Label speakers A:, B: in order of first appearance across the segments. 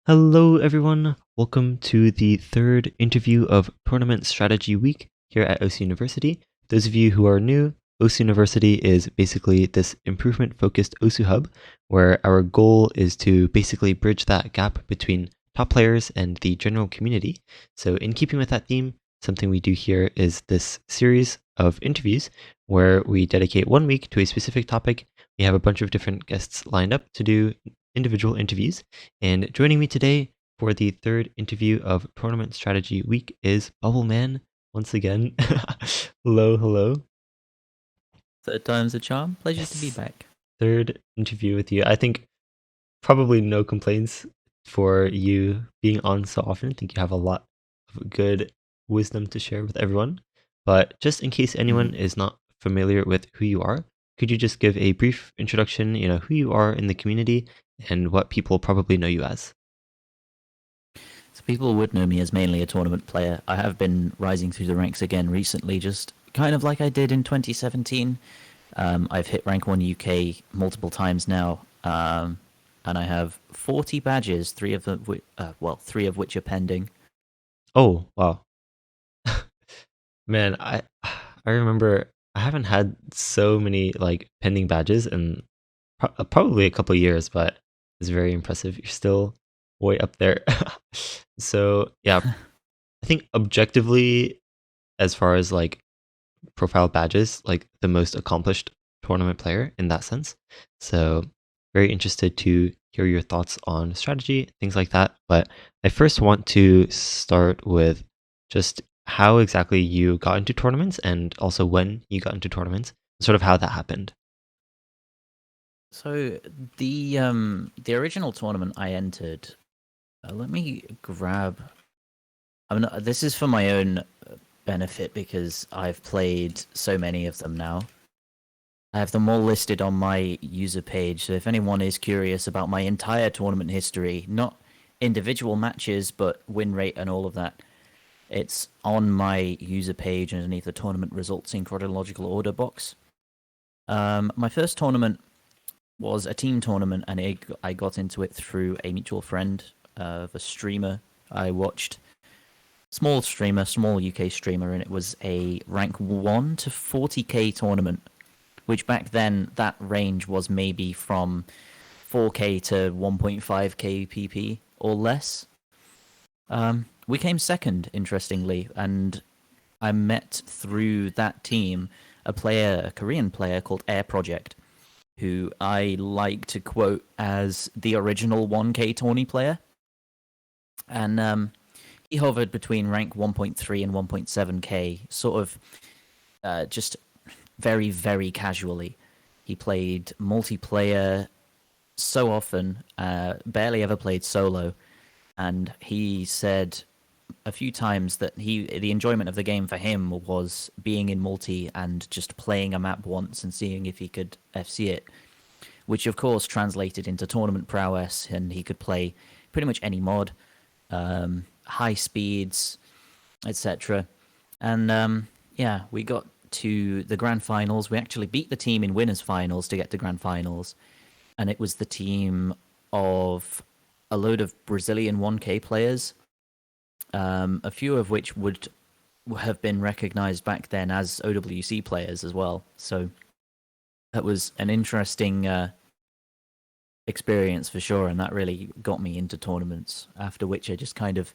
A: Hello, everyone. Welcome to the third interview of Tournament Strategy Week here at OC University. Those of you who are new, OC University is basically this improvement-focused OSU hub where our goal is to basically bridge that gap between top players and the general community. So in keeping with that theme, something we do here is this series of interviews where we dedicate 1 week to a specific topic. We have a bunch of different guests lined up to do individual interviews. And joining me today for the third interview of Tournament Strategy Week is Bubbleman once again. Hello.
B: Third time's a charm. Pleasure to be
A: Yes.
B: back.
A: Third interview with you. I think probably no complaints for you being on so often. I think you have a lot of good wisdom to share with everyone. But just in case anyone is not familiar with who you are, could you just give a brief introduction, who you are in the community and what people probably know you as?
B: So people would know me as mainly a tournament player. I have been rising through the ranks again recently, just kind of like I did in 2017. I've hit rank 1 UK multiple times now, and I have 40 badges, three of which are pending.
A: Oh, wow. Man, I remember I haven't had so many like pending badges in probably a couple of years, but it's very impressive. You're still way up there. So, yeah, I think objectively as far as like profile badges, like the most accomplished tournament player in that sense. So, very interested to hear your thoughts on strategy, things like that. But I first want to start with just how exactly you got into tournaments and also when you got into tournaments, sort of how that happened.
B: So the original tournament I entered. Let me grab. This is for my own benefit because I've played so many of them now. I have them all listed on my user page, so if anyone is curious about my entire tournament history, not individual matches, but win rate and all of that, it's on my user page underneath the tournament results in chronological order box. My first tournament was a team tournament, and I got into it through a mutual friend of a streamer I watched. Small streamer, small UK streamer, and it was a rank 1 to 40k tournament, which back then that range was maybe from 4k to 1.5k pp or less. We came second, interestingly, and I met through that team a Korean player called Air Project, who I like to quote as the original 1k Tourney player. And he hovered between rank 1.3 and 1.7k, sort of just very, very casually. He played multiplayer so often, barely ever played solo, and he said a few times that the enjoyment of the game for him was being in multi and just playing a map once and seeing if he could FC it, which of course translated into tournament prowess, and he could play pretty much any mod, high speeds, etc. And yeah, we got to the grand finals. We actually beat the team in winners finals to get to grand finals, and it was the team of a load of Brazilian 1K players, a few of which would have been recognized back then as OWC players as well. So that was an interesting experience for sure, and that really got me into tournaments, after which I just kind of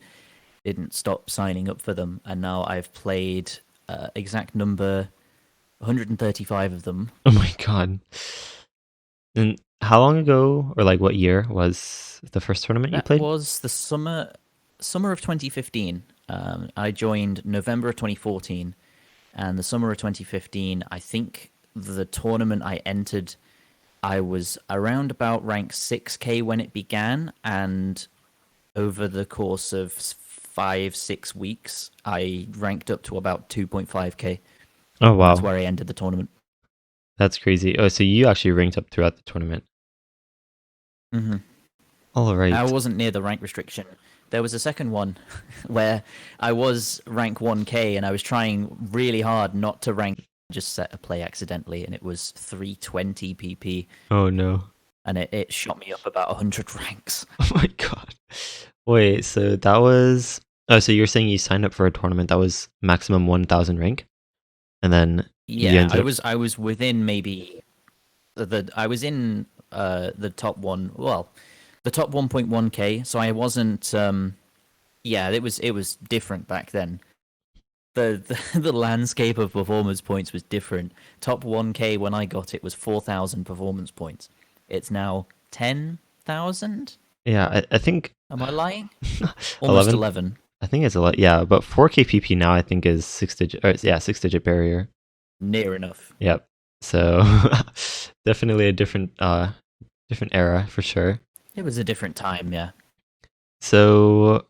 B: didn't stop signing up for them, and now I've played exact number 135 of them.
A: Oh my God. And how long ago or like what year was the first tournament you
B: That
A: played?
B: was the summer of 2015. I joined November of 2014, and the summer of 2015, I think the tournament I entered, I was around about rank 6k when it began, and over the course of 5-6 weeks, I ranked up to about 2.5k.
A: Oh,
B: And that's
A: wow.
B: where I ended the tournament.
A: That's crazy. Oh, so you actually ranked up throughout the tournament.
B: Mm-hmm.
A: All
B: I
A: right.
B: wasn't near the rank restriction. There was a second one where I was rank 1k and I was trying really hard not to rank, just set a play accidentally, and it was 320 pp,
A: Oh no.
B: and it shot me up about 100 ranks.
A: Oh my God. Wait, so that was oh, so you're saying you signed up for a tournament that was maximum 1,000 rank, and then you
B: Yeah,
A: ended up
B: I was within maybe I was in the top one, well, the top 1.1k, so I wasn't yeah, it was different back then. The landscape of performance points was different. Top 1k when I got it was 4,000 performance points. It's now 10,000?
A: yeah, I think
B: Am I lying? Almost
A: 11.
B: 11.
A: I think it's a lot. Yeah, but 4K PP now I think is six digit. Or, yeah, six digit barrier.
B: Near enough.
A: Yep. So definitely a different era for sure.
B: It was a different time, yeah.
A: So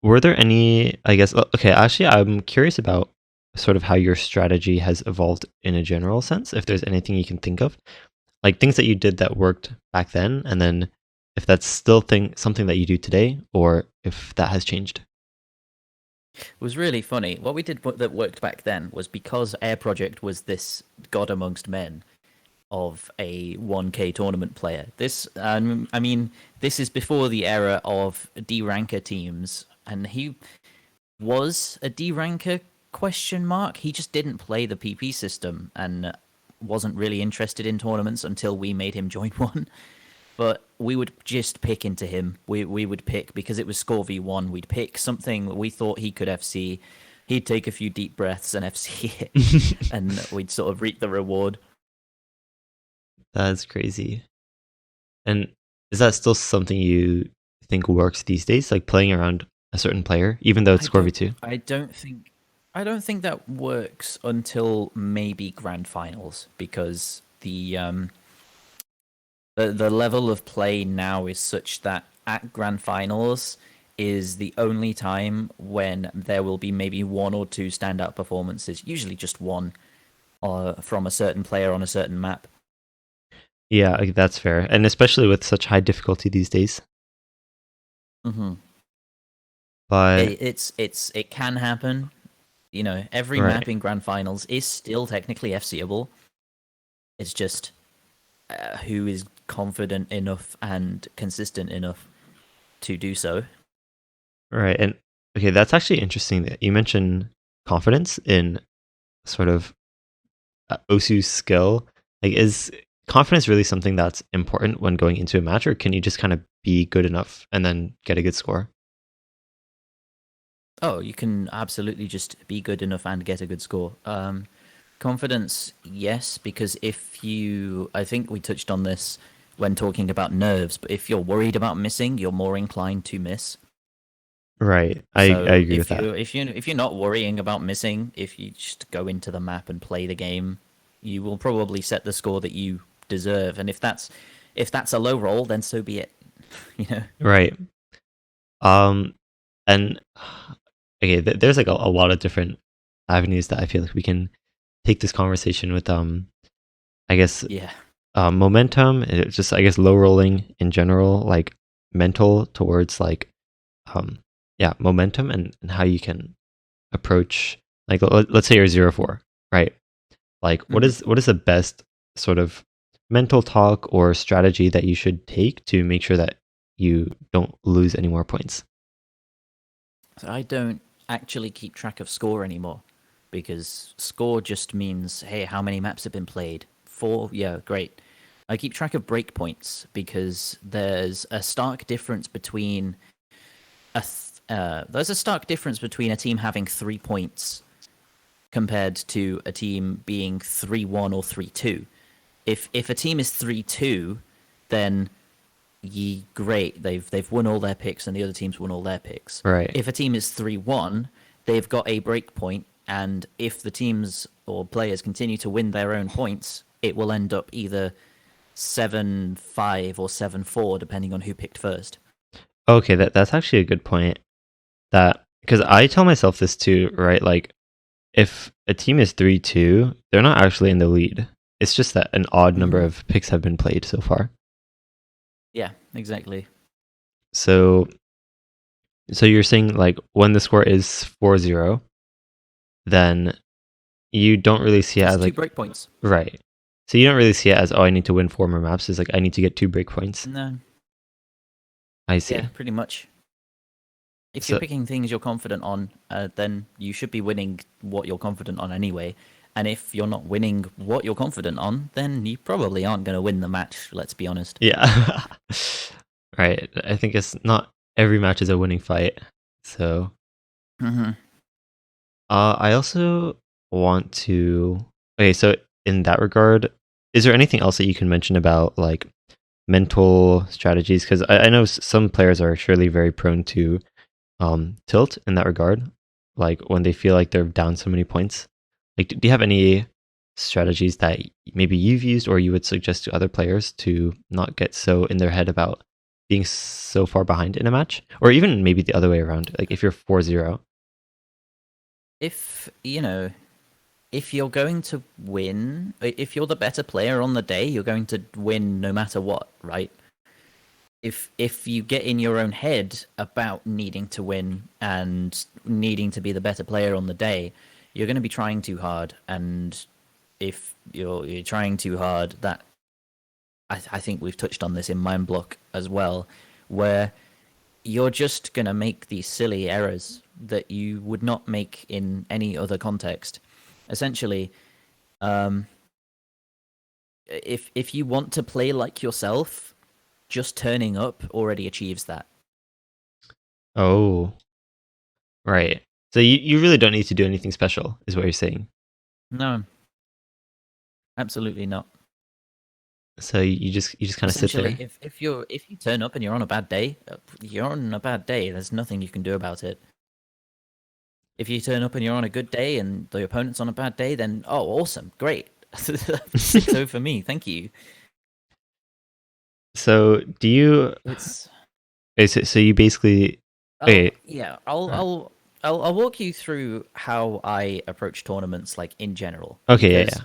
A: were there any? I guess okay. Actually, I'm curious about sort of how your strategy has evolved in a general sense. If there's anything you can think of, like things that you did that worked back then, and then if that's still something that you do today, or if that has changed.
B: It was really funny. What we did that worked back then was because Air Project was this god amongst men of a 1k tournament player. I mean, this is before the era of D-ranker teams, and he was a D-ranker question mark. He just didn't play the PP system and wasn't really interested in tournaments until we made him join one. But we would just pick into him. We would pick because it was score v1. We'd pick something that we thought he could FC. He'd take a few deep breaths and FC it, and we'd sort of reap the reward.
A: That's crazy. And is that still something you think works these days, like playing around a certain player, even though it's score v2?
B: I don't think that works until maybe grand finals because the level of play now is such that at grand finals is the only time when there will be maybe one or two standout performances, usually just one, from a certain player on a certain map.
A: Yeah, like, that's fair, and especially with such high difficulty these days.
B: Mm-hmm.
A: But
B: It can happen. You know, every
A: right,
B: map in grand finals is still technically FCable. It's just who is confident enough and consistent enough to do so.
A: right, and okay, that's actually interesting that you mentioned confidence in sort of Osu's skill. Like, is confidence really something that's important when going into a match, or can you just kind of be good enough and then get a good score?
B: Oh, you can absolutely just be good enough and get a good score. Confidence, yes, because I think we touched on this when talking about nerves, but if you're worried about missing, you're more inclined to miss.
A: Right, I
B: So
A: agree with that.
B: if you're not worrying about missing, if you just go into the map and play the game, you will probably set the score that you deserve. And if that's a low roll, then so be it. You know.
A: Right. And okay, there's like a lot of different avenues that I feel like we can take this conversation with. I guess
B: Yeah.
A: momentum. It's just I guess low rolling in general, like mental towards like yeah, momentum and how you can approach like let's say you're 0-4, right? Like
B: Mhm.
A: what is the best sort of mental talk or strategy that you should take to make sure that you don't lose any more points?
B: So I don't actually keep track of score anymore because score just means, hey, how many maps have been played? 4? Yeah, great. I keep track of breakpoints because there's a stark difference between a team having 3 points compared to a team being 3-1 or 3-2. If a team is 3-2, then great, they've won all their picks and the other team's won all their picks.
A: Right.
B: If a team is 3-1, they've got a break point, and if the teams or players continue to win their own points, it will end up either 7-5 or 7-4 depending on who picked first.
A: Okay, that's actually a good point. That because I tell myself this too, right? Like if a team is 3-2, they're not actually in the lead. It's just that an odd number
B: Mm-hmm.
A: of picks have been played so far.
B: Yeah, exactly.
A: So you're saying like when the score is 4-0, then you don't really see it
B: That's
A: as
B: two
A: like
B: break points.
A: right. So you don't really see it as I need to win 4 more maps. It's like I need to get 2 breakpoints.
B: No.
A: I
B: Yeah,
A: see.
B: pretty much. If you're
A: So
B: picking things you're confident on, then you should be winning what you're confident on anyway. And if you're not winning what you're confident on, then you probably aren't going to win the match. Let's be honest.
A: yeah. Right. I think it's not every match is a winning fight. So
B: Hmm.
A: I also want to. Okay, so in that regard, is there anything else that you can mention about like mental strategies? Because I know some players are surely very prone to tilt in that regard, like when they feel like they're down so many points. Like, do you have any strategies that maybe you've used or you would suggest to other players to not get so in their head about being so far behind in a match, or even maybe the other way around? Like if you're 4-0.
B: If you know, if you're going to win, if you're the better player on the day, you're going to win no matter what, right? If you get in your own head about needing to win and needing to be the better player on the day, you're going to be trying too hard. And if you're trying too hard, that I think we've touched on this in Mind Block as well, where you're just going to make these silly errors that you would not make in any other context. Essentially, um, if you want to play like yourself, just turning up already achieves that.
A: Oh, right. So you really don't need to do anything special, is what you're saying.
B: No, absolutely not.
A: So you just kind of sit
B: Essentially,
A: there.
B: if you turn up and you're on a bad day, you're on a bad day. There's nothing you can do about it. If you turn up and you're on a good day and the opponent's on a bad day, then oh, awesome, great, 6-0 for me. Thank you.
A: So do you?
B: It's
A: So you basically. Okay.
B: yeah.
A: uh,
B: I'll walk you through how I approach tournaments, like in general,
A: Okay. Yeah.
B: because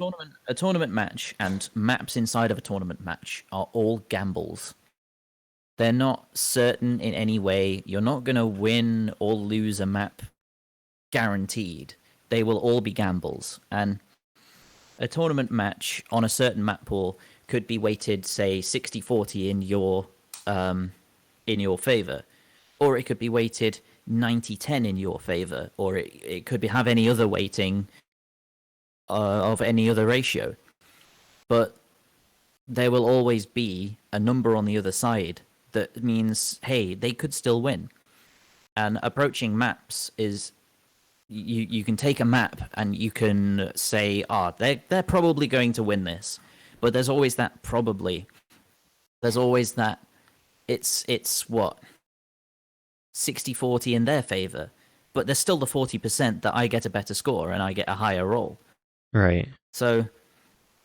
A: Yeah.
B: a tournament match and maps inside of a tournament match are all gambles. They're not certain in any way. You're not going to win or lose a map guaranteed. They will all be gambles. And a tournament match on a certain map pool could be weighted, say, 60-40 in your favor, or it could be weighted 90-10 in your favor, or it could have any other weighting of any other ratio. But there will always be a number on the other side that means, hey, they could still win. And approaching maps is you can take a map and you can say, they're probably going to win this, but there's always that probably. There's always that it's what 60-40 in their favor, but there's still the 40% that I get a better score and I get a higher roll.
A: Right.
B: So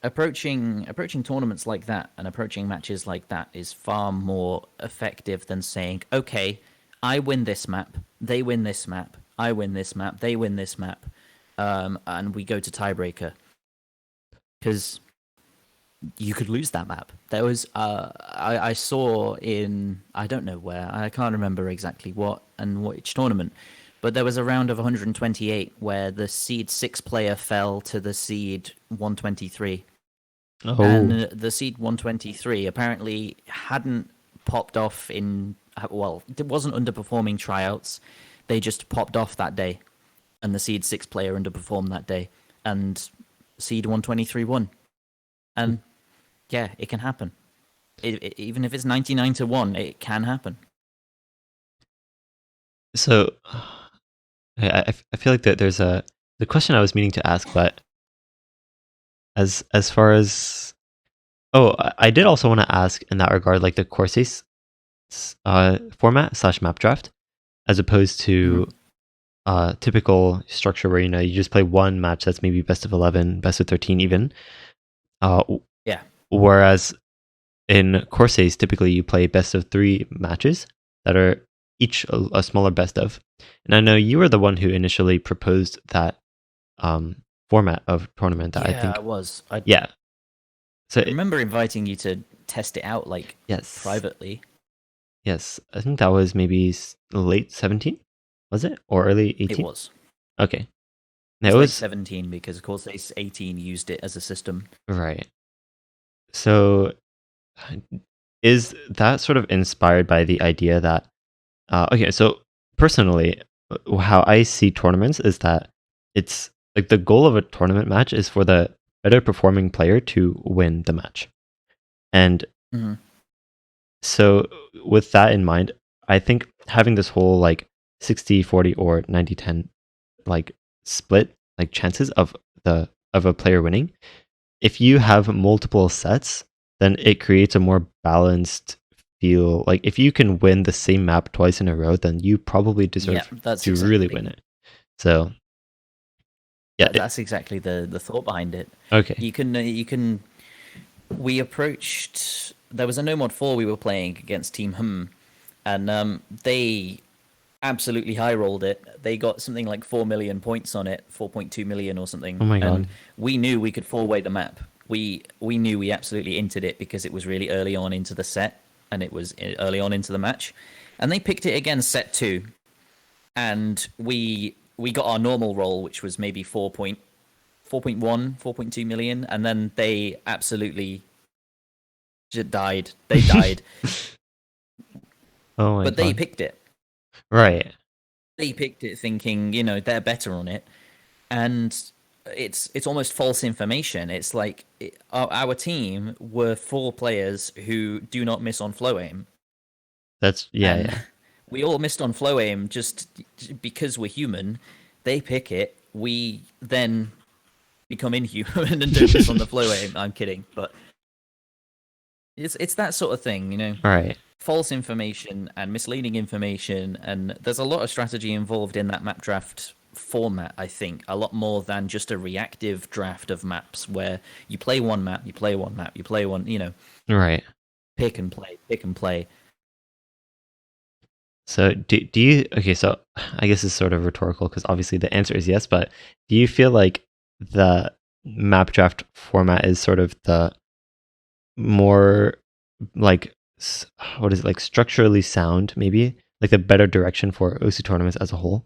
B: approaching tournaments like that and approaching matches like that is far more effective than saying, okay, I win this map, they win this map, I win this map, they win this map, and we go to tiebreaker. Because you could lose that map. There was I saw in, I don't know where, I can't remember exactly what and which tournament, but there was a round of 128 where the seed 6 player fell to the seed 123. And
A: Oh.
B: the seed 123 apparently hadn't popped off in, well, it wasn't underperforming tryouts. They just popped off that day, and the seed 6 player underperformed that day, and seed 123 won. And yeah, it can happen. Even if it's 99-1, it can happen.
A: So I feel like that there's the question I was meaning to ask, but as far as I did also want to ask in that regard, like the courses format / map draft, as opposed
B: Hmm.
A: to typical structure where you just play one match that's maybe best of 11, best of 13 even. Uh,
B: Yeah.
A: Whereas in courses, typically you play best of 3 matches that are each a smaller best of. And I know you were the one who initially proposed that format of tournament that I
B: Yeah, I
A: think,
B: was. I
A: yeah. So
B: remember inviting you to test it out, like,
A: yes,
B: privately.
A: yes, I think that was maybe late 17, was it, or early
B: It
A: 18?
B: was.
A: Okay,
B: It
A: it
B: was late
A: was
B: 17 because, of course, Ace 18 used it as a system.
A: right. So is that sort of inspired by the idea that Okay, so personally, how I see tournaments is that it's like the goal of a tournament match is for the better performing player to win the match. And
B: Mhm.
A: so with that in mind, I think having this whole like 60-40 or 90-10 like split like chances of a player winning, if you have multiple sets, then it creates a more balanced feel. Like if you can win the same map twice in a row, then you probably
B: Yeah,
A: deserve
B: that's
A: to really win
B: exactly
A: it. So yeah,
B: that's exactly the thought behind it.
A: okay.
B: You can. We approached. There was a No Mod 4 we were playing against Team and they absolutely high rolled it. They got something like 4 million points on it, 4.2 million or
A: Oh
B: something,
A: my
B: and
A: god.
B: we knew we could four-way the map. We knew we absolutely entered it because it was really early on into the set and it was early on into the match, and they picked it again set two, and we got our normal roll, which was maybe 4.1, 4.2 million, and then they absolutely just died. They died,
A: Oh my
B: but they
A: god.
B: picked it.
A: Right.
B: They picked it thinking, they're better on it, and it's almost false information. It's like our team were four players who do not miss on flow aim,
A: That's yeah,
B: and
A: yeah.
B: we all missed on flow aim just because we're human. They pick it, we then become inhuman and don't miss on the flow aim. I'm kidding, but it's that sort of thing,
A: Right.
B: false information and misleading information, and there's a lot of strategy involved in that map draft format. I think a lot more than just a reactive draft of maps where you play one map, you play one map, you play one,
A: Right.
B: pick and play, pick and play.
A: So do you okay, so I guess it's sort of rhetorical because obviously the answer is yes, but do you feel like the map draft format is sort of the more like what is it, like structurally sound maybe, like the better direction for OC tournaments as a whole?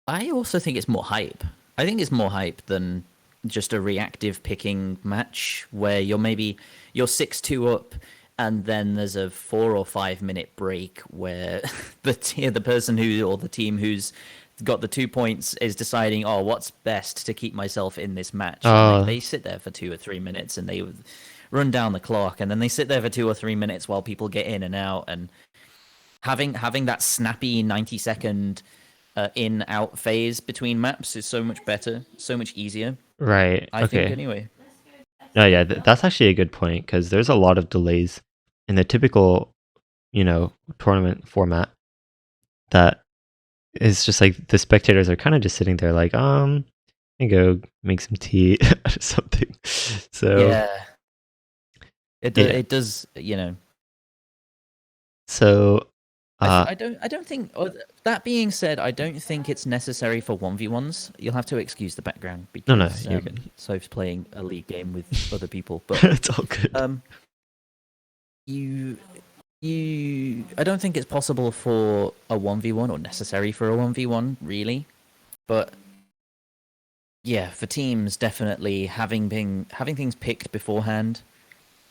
B: I also think it's more hype. I think it's more hype than just a reactive picking match where you're 6-2 up, and then there's a 4 or 5 minute break where the person who or the team who's got the 2 points is deciding, oh, what's best to keep myself in this match, and
A: Uh
B: they sit there for 2 or 3 minutes and they run down the clock, and then they sit there for 2 or 3 minutes while people get in and out, and having that snappy 90-second in out phase between maps is so much better, so much easier.
A: right.
B: I think
A: Okay.
B: anyway.
A: No, yeah, that's actually a good point because there's a lot of delays in the typical, tournament format that is just like the spectators are kind of just sitting there like, I go make some tea or something. So
B: Yeah, it does.
A: yeah.
B: It does.
A: So
B: I don't think. That being said, I don't think it's necessary for 1v1s. You'll have to excuse the background
A: no,
B: because
A: you're good.
B: Soph's playing a league game with other people. But
A: It's all good.
B: um, you I don't think it's possible for a 1v1 or necessary for a 1v1 really. But yeah, for teams, definitely having things picked beforehand.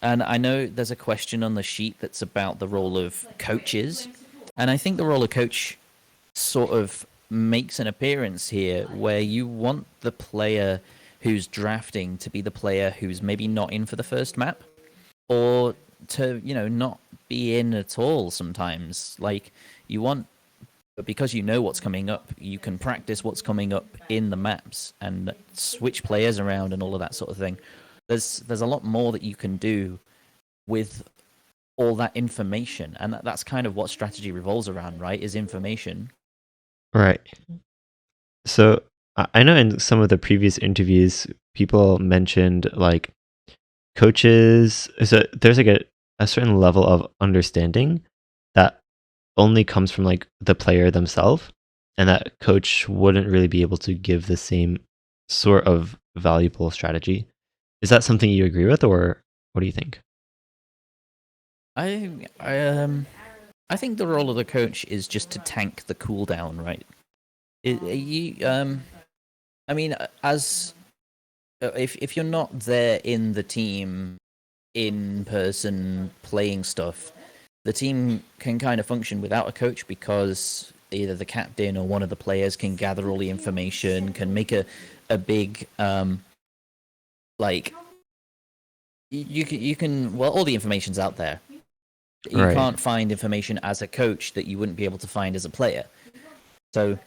B: And I know there's a question on the sheet that's about the role of coaches, and I think the role of coach sort of makes an appearance here, where you want the player who's drafting to be the player who's maybe not in for the first map, or to not be in at all. Sometimes, like, you want, but because you know what's coming up, you can practice what's coming up in the maps and switch players around and all of that sort of thing. There's a lot more that you can do with all that information, and that's kind of what strategy revolves around, right? Is information.
A: Right. So I know in some of the previous interviews, people mentioned like coaches. So there's like a certain level of understanding that only comes from like the player themselves, and that coach wouldn't really be able to give the same sort of valuable strategy. Is that something you agree with, or what do you think?
B: I think the role of the coach is just to tank the cooldown, right? I mean, as if you're not there in the team in person playing stuff, the team can kind of function without a coach because either the captain or one of the players can gather all the information, can make a big like you can well, all the information's out there. You
A: Right.
B: can't find information as a coach that you wouldn't be able to find as a player. So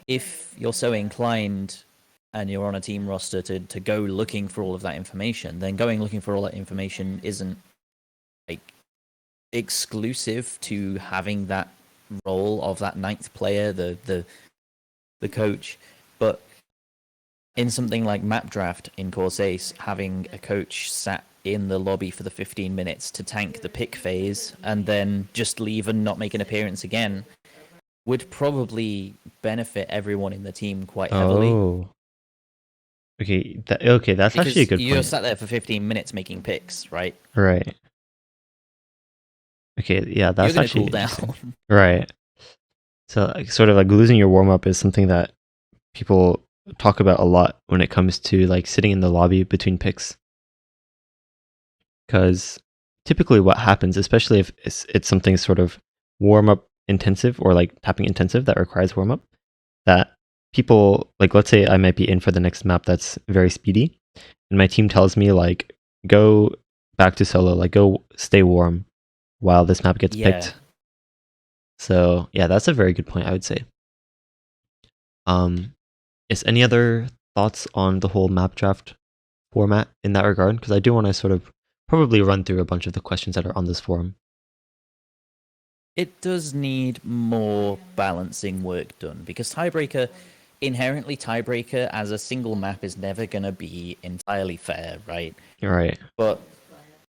B: if you're so inclined and you're on a team roster to go looking for all of that information, then going looking for all that information isn't like exclusive to having that role of that ninth player, the coach. But in something like map draft in Course Ace, having a coach sat in the lobby for the 15 minutes to tank the pick phase and then just leave and not make an appearance again would probably benefit everyone in the team quite heavily.
A: Oh. Okay. Okay, that's
B: Because
A: actually a good
B: you're
A: point.
B: sat there for 15 minutes making picks, right?
A: Right. Okay. Yeah, that's
B: You're
A: actually
B: going to cool
A: interesting.
B: down.
A: Right. So, sort of like losing your warm up is something that people talk about a lot when it comes to like sitting in the lobby between picks. Because typically, what happens, especially if it's something sort of warm up intensive or like tapping intensive that requires warm up, that people like, let's say I might be in for the next map that's very speedy, and my team tells me like, go back to solo, like go stay warm while this map gets
B: Yeah.
A: picked. So yeah, that's a very good point, I would say. Is any other thoughts on the whole map draft format in that regard? Because I do want to sort of probably run through a bunch of the questions that are on this forum.
B: It does need more balancing work done because inherently tiebreaker as a single map is never going to be entirely fair, right?
A: Right.
B: But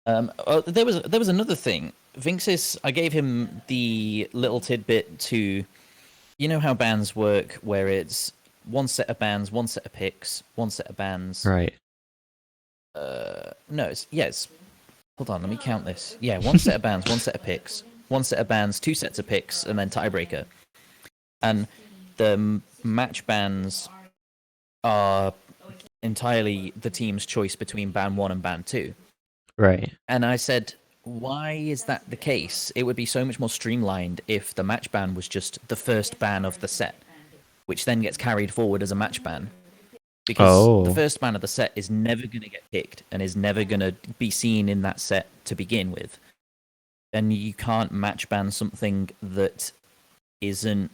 B: there was another thing. Vinxis, I gave him the little tidbit to, you know how bans work, where it's one set of bans, one set of picks, one set of bans.
A: Right.
B: No, yes. Hold on, let me count this. Yeah, one set of bans, one set of picks, one set of bans, two sets of picks, and then tiebreaker. And the match bans are entirely the team's choice between ban 1 and ban 2.
A: Right.
B: And I said, why is that the case? It would be so much more streamlined if the match ban was just the first ban of the set, which then gets carried forward as a match ban. Because the first ban of the set is never going to get picked and is never going to be seen in that set to begin with. And you can't match ban something that isn't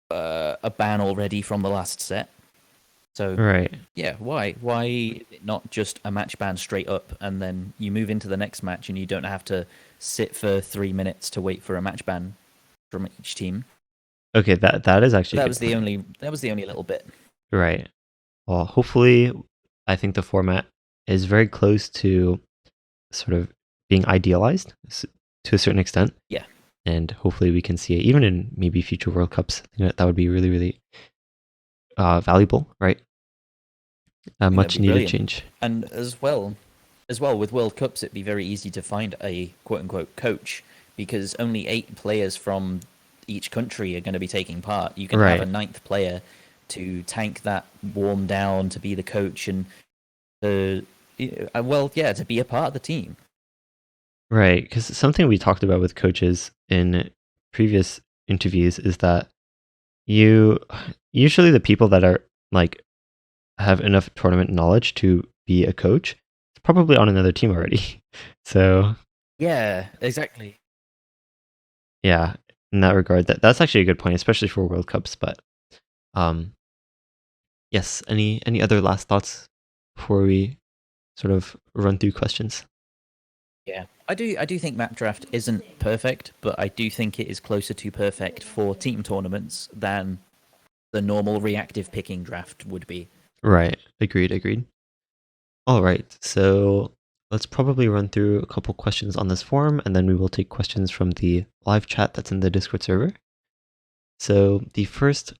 B: a ban already from the last set. So,
A: right.
B: Yeah, why? Why not just a match ban straight up and then you move into the next match and you don't have to sit for 3 minutes to wait for a match ban from each team?
A: Okay, that is actually
B: that was the only little bit.
A: Right. Well, hopefully, I think the format is very close to sort of being idealized to a certain extent.
B: Yeah.
A: And hopefully we can see it even in maybe future World Cups. That would be really, really valuable, right? A much needed
B: brilliant.
A: change.
B: And as well with World Cups, it'd be very easy to find a quote-unquote coach because only 8 players from each country are going to be taking part. You can have a 9th player to tank that, warm down, to be the coach, and to be a part of the team.
A: Right, because something we talked about with coaches in previous interviews is that usually the people that are like have enough tournament knowledge to be a coach is probably on another team already. So
B: yeah, exactly.
A: Yeah, in that regard, that's actually a good point, especially for World Cups. But yes, any other last thoughts before we sort of run through questions?
B: Yeah, I do think map draft isn't perfect, but I do think it is closer to perfect for team tournaments than the normal reactive picking draft would be.
A: Right. Agreed. All right. So let's probably run through a couple questions on this forum, and then we will take questions from the live chat that's in the Discord server. So the first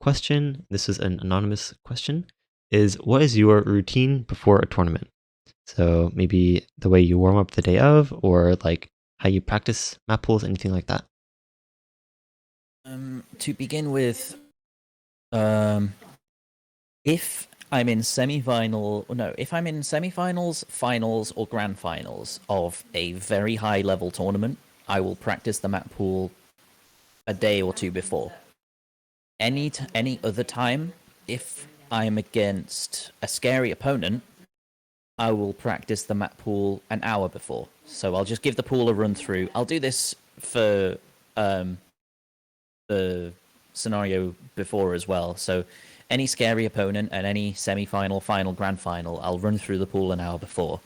A: question, this is an anonymous question, is what is your routine before a tournament? So maybe the way you warm up the day of, or like how you practice map pools, anything like that.
B: To begin with, if I'm in semifinals, finals, or grand finals of a very high level tournament, I will practice the map pool a day or two before. Any other time, if I'm against a scary opponent, I will practice the map pool an hour before. So I'll just give the pool a run through. I'll do this for the scenario before as well. So any scary opponent and any semi-final, final, grand final, I'll run through the pool an hour before.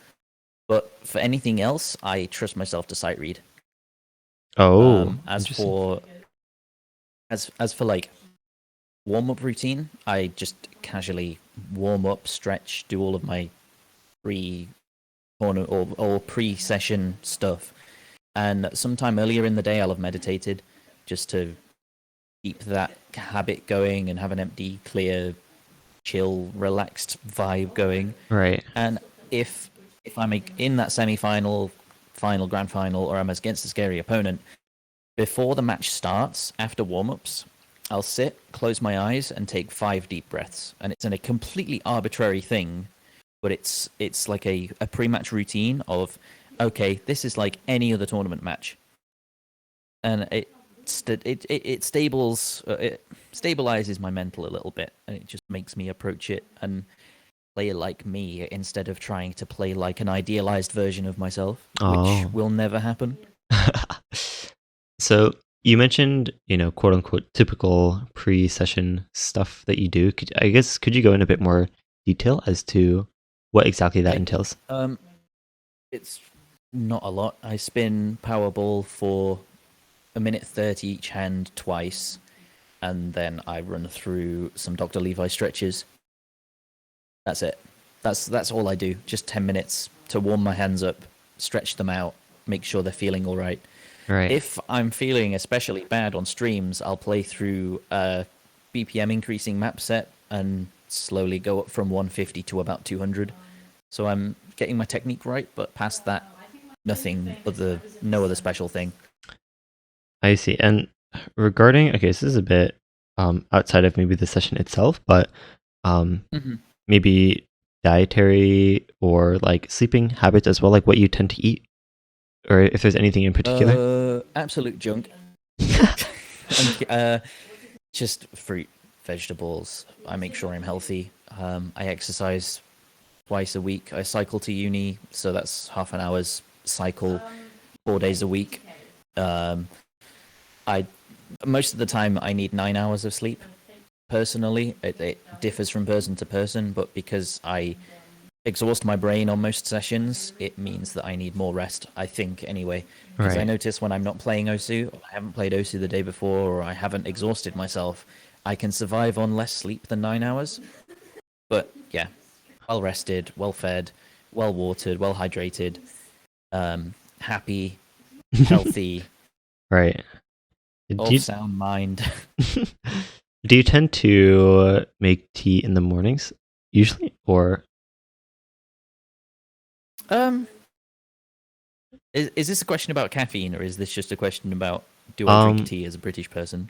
B: But for anything else, I trust myself to sight read.
A: Oh,
B: as for like warm-up routine, I just casually warm up, stretch, do all of my pre-session stuff, and sometime earlier in the day I'll have meditated just to keep that habit going and have an empty, clear, chill, relaxed vibe going.
A: right.
B: And if I'm in that semi-final, final, grand final, or I'm against a scary opponent, before the match starts, after warm-ups, I'll sit, close my eyes, and take 5 deep breaths. And it's a completely arbitrary thing, but it's like a pre-match routine of, okay, this is like any other tournament match, and it stabilizes my mental a little bit, and it just makes me approach it and play like me instead of trying to play like an idealized version of myself, which will never happen.
A: So you mentioned, quote unquote, typical pre-session stuff that you do. Could you go in a bit more detail as to what exactly that entails?
B: It's not a lot. I spin Powerball for 1:30 each hand twice, and then I run through some Dr. Levi stretches. That's it. That's all I do. Just 10 minutes to warm my hands up, stretch them out, make sure they're feeling all right.
A: Right.
B: If I'm feeling especially bad on streams, I'll play through a BPM increasing map set and slowly go up from 150 to about 200. So I'm getting my technique right, but past that, no other special thing.
A: I see. And regarding, okay, so this is a bit outside of maybe the session itself, but maybe dietary or like sleeping habits as well, like what you tend to eat, or if there's anything in particular.
B: Absolute junk. Just fruit, vegetables. I make sure I'm healthy. I exercise twice a week. I cycle to uni, so that's half an hour's cycle, 4 days a week. Most of the time I need 9 hours of sleep. Personally, it differs from person to person, but because I exhaust my brain on most sessions, it means that I need more rest, I think, anyway. Because I notice when I'm not playing Osu, or I haven't played Osu the day before, or I haven't exhausted myself, I can survive on less sleep than 9 hours. But yeah, well rested, well fed, well watered, well hydrated, happy, healthy,
A: Right.
B: of sound mind.
A: Do you tend to make tea in the mornings usually, or?
B: Is this a question about caffeine, or is this just a question about do I drink tea as a British person?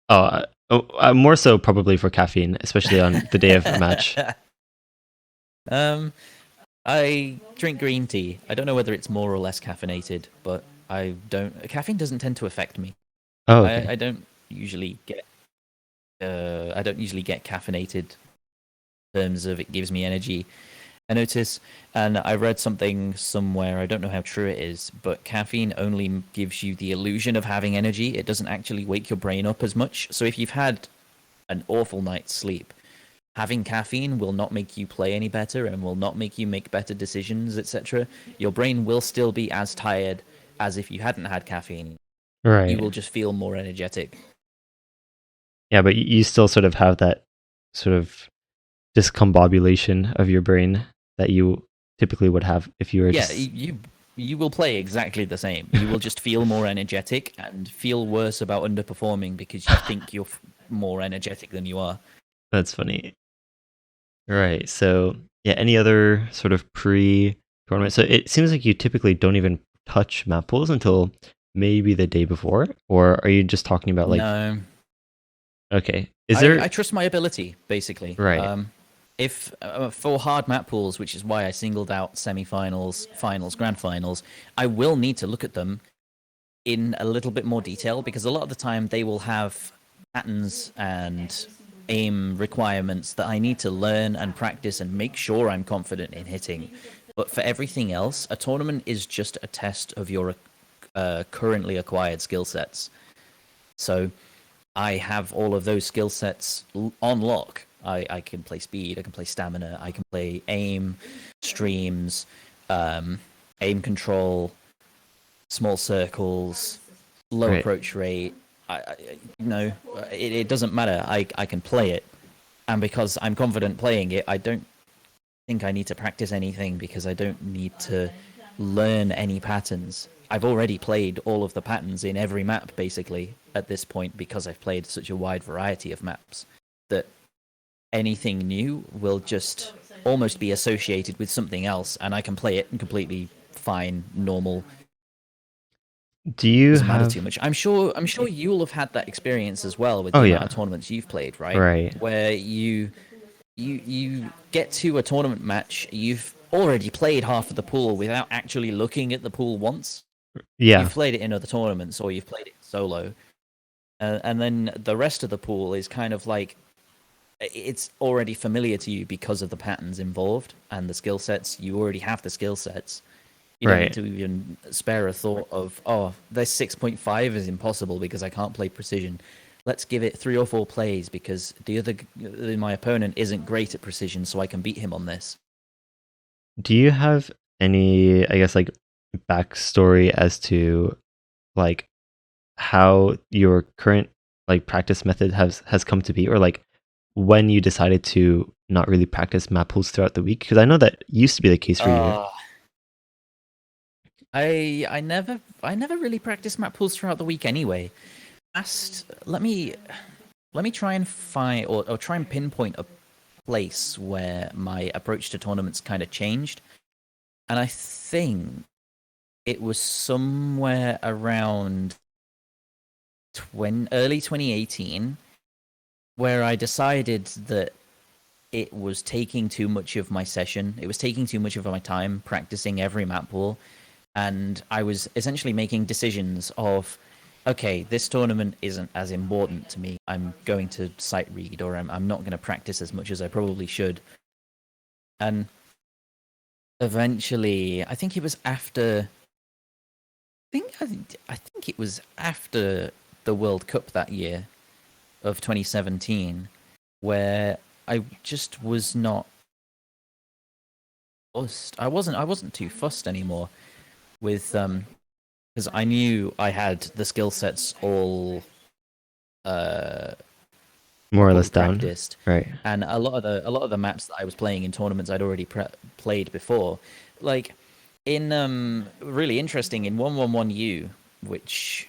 A: More so probably for caffeine, especially on the day of a match.
B: I drink green tea. I don't know whether it's more or less caffeinated, but caffeine doesn't tend to affect me.
A: Oh, okay.
B: I don't usually get caffeinated in terms of it gives me energy. I notice, and I read something somewhere, I don't know how true it is, but caffeine only gives you the illusion of having energy. It doesn't actually wake your brain up as much. So if you've had an awful night's sleep, having caffeine will not make you play any better and will not make you make better decisions, etc. Your brain will still be as tired as if you hadn't had caffeine.
A: Right.
B: You will just feel more energetic.
A: Yeah, but you still sort of have that sort of discombobulation of your brain that you typically would have if you were
B: you will play exactly the same. You will just feel more energetic and feel worse about underperforming because you think you're more energetic than you are.
A: That's funny. Right. So yeah, any other sort of pre-tournament? So it seems like you typically don't even touch map pools until maybe the day before, or are you just talking about like?
B: No.
A: Okay.
B: I trust my ability, basically.
A: Right.
B: If for hard map pools, which is why I singled out semi-finals, finals, grand finals, I will need to look at them in a little bit more detail, because a lot of the time they will have patterns and aim requirements that I need to learn and practice and make sure I'm confident in hitting. But for everything else, a tournament is just a test of your currently acquired skill sets. So I have all of those skill sets on lock. I can play speed, I can play stamina, I can play aim, streams, aim control, small circles, low
A: Right.
B: approach rate. It doesn't matter. I can play it, and because I'm confident playing it, I don't think I need to practice anything, because I don't need to learn any patterns. I've already played all of the patterns in every map, basically, at this point, because I've played such a wide variety of maps, that anything new will just almost be associated with something else, and I can play it completely fine, normal.
A: Do you
B: Doesn't matter
A: have...
B: too much. I'm sure you'll have had that experience as well with
A: Oh,
B: the
A: yeah.
B: amount of tournaments you've played, right?
A: Right.
B: Where you get to a tournament match, you've already played half of the pool without actually looking at the pool once.
A: Yeah.
B: You've played it in other tournaments, or you've played it solo, and then the rest of the pool is kind of like, it's already familiar to you because of the patterns involved and the skill sets. You already have the skill sets. You don't need to even spare a thought of, oh, this 6.5 is impossible because I can't play precision. Let's give it 3 or 4 plays because my opponent isn't great at precision, so I can beat him on this.
A: Do you have any, I guess, like, backstory as to, like, how your current, like, practice method has come to be, or like when you decided to not really practice map pools throughout the week? Because I know that used to be the case for you.
B: I never really practiced map pools throughout the week anyway. Let me try and find or try and pinpoint a place where my approach to tournaments kind of changed, and I think it was somewhere around early 2018 where I decided that it was taking too much of my session. It was taking too much of my time practicing every map pool, and I was essentially making decisions of, okay, this tournament isn't as important to me. I'm going to sight read, or I'm not going to practice as much as I probably should. And eventually, I think it was after. I think it was after the World Cup that year of 2017, where I just was not fussed. I wasn't too fussed anymore with because I knew I had the skill sets all
A: More or less down,
B: practiced,
A: right?
B: and a lot of the maps that I was playing in tournaments I'd already played before, like in really interesting in 111U, which,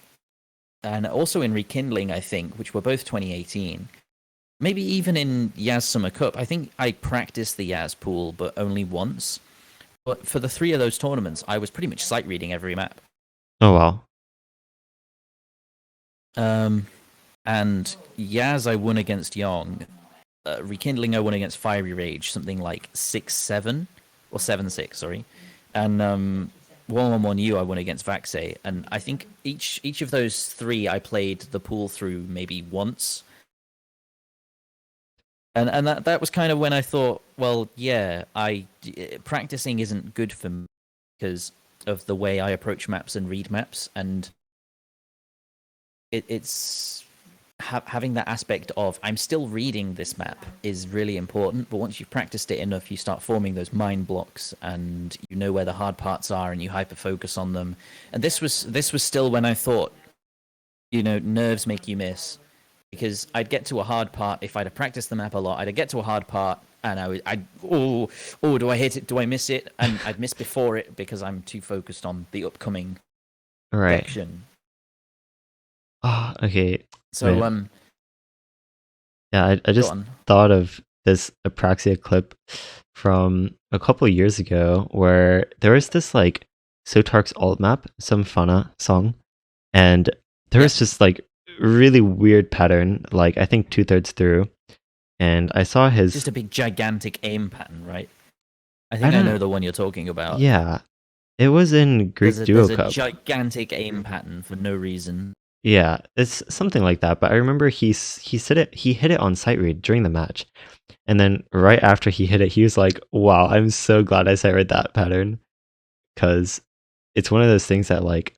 B: and also in Rekindling, I think, which were both 2018. Maybe even in Yaz Summer Cup, I think I practiced the Yaz pool, but only once. But for the 3 of those tournaments, I was pretty much sight reading every map.
A: Oh wow.
B: And Yaz I won against Yong. Rekindling I won against Fiery Rage, something like 6-7 or 7-6, sorry. And 111U I won against Vaxei, and I think each of those 3 I played the pool through maybe once. And that was kind of when I thought, well, yeah, practicing isn't good for me because of the way I approach maps and read maps, and it's having that aspect of I'm still reading this map is really important. But once you've practiced it enough, you start forming those mind blocks, and you know where the hard parts are, and you hyper focus on them. And this was still when I thought, nerves make you miss. Because I'd get to a hard part if I'd have practiced the map a lot. I'd get to a hard part and do I hit it? Do I miss it? And I'd miss before it because I'm too focused on the upcoming section.
A: Oh, okay.
B: So
A: yeah, I just thought of this Apraxia clip from a couple of years ago where there was this like Sotark's alt map, some Fana song, and there was just like really weird pattern, like I think 2/3 through, and I saw his
B: just a big gigantic aim pattern, right? I think I know the one you're talking about.
A: Yeah, It was in Greek Duo
B: There's a
A: Cup.
B: gigantic aim pattern for no reason.
A: Yeah, it's something like that. But I remember he said it. He hit it on sight read during the match, and then right after he hit it, he was like, "Wow, I'm so glad I sight read that pattern," because it's one of those things that like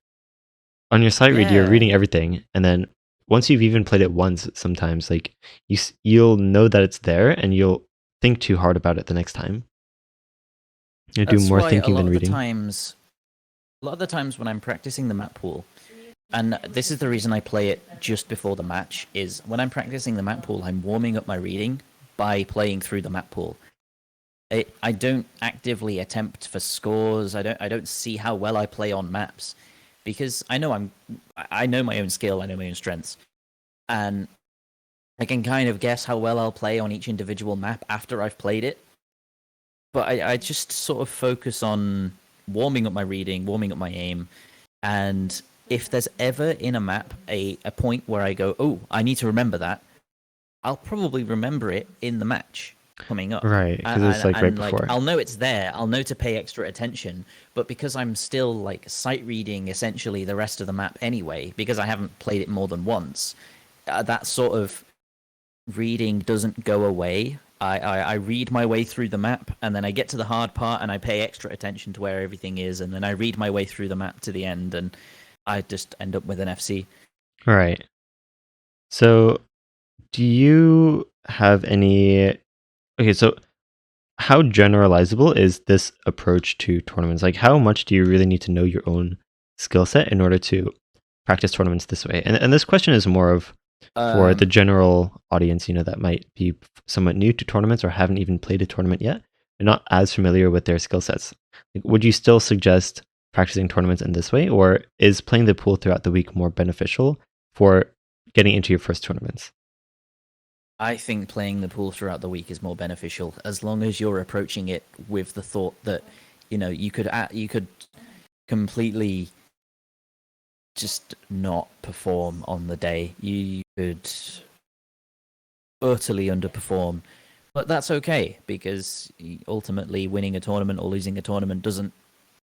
A: on your sight read you're
B: Yeah,
A: reading everything, and then once you've even played it once, sometimes like you'll know that it's there, and you'll think too hard about it the next time. You do
B: that's
A: more
B: why
A: thinking than reading.
B: a lot of the times when I'm practicing the map pool, and this is the reason I play it just before the match, is when I'm practicing the map pool, I'm warming up my reading by playing through the map pool. I don't actively attempt for scores. I don't see how well I play on maps because I know my own skill, I know my own strengths, and I can kind of guess how well I'll play on each individual map after I've played it. But I just sort of focus on warming up my reading, warming up my aim, and if there's ever in a map a point where I go, oh, I need to remember that, I'll probably remember it in the match coming up.
A: Right, because it's like right
B: Like
A: before.
B: I'll know it's there. I'll know to pay extra attention. But because I'm still like sight reading essentially the rest of the map anyway, because I haven't played it more than once, that sort of reading doesn't go away. I read my way through the map, and then I get to the hard part, and I pay extra attention to where everything is, and then I read my way through the map to the end, and I just end up with an FC.
A: Right. So, do you have any? Okay, so how generalizable is this approach to tournaments? Like, how much do you really need to know your own skill set in order to practice tournaments this way? And this question is more of for the
B: Um,
A: general audience, that might be somewhat new to tournaments or haven't even played a tournament yet. They're not as familiar with their skill sets. Like, would you still suggest practicing tournaments in this way, or is playing the pool throughout the week more beneficial for getting into your first tournaments?
B: I think playing the pool throughout the week is more beneficial as long as you're approaching it with the thought that you could completely just not perform on the day. You could utterly underperform, but that's okay because ultimately winning a tournament or losing a tournament doesn't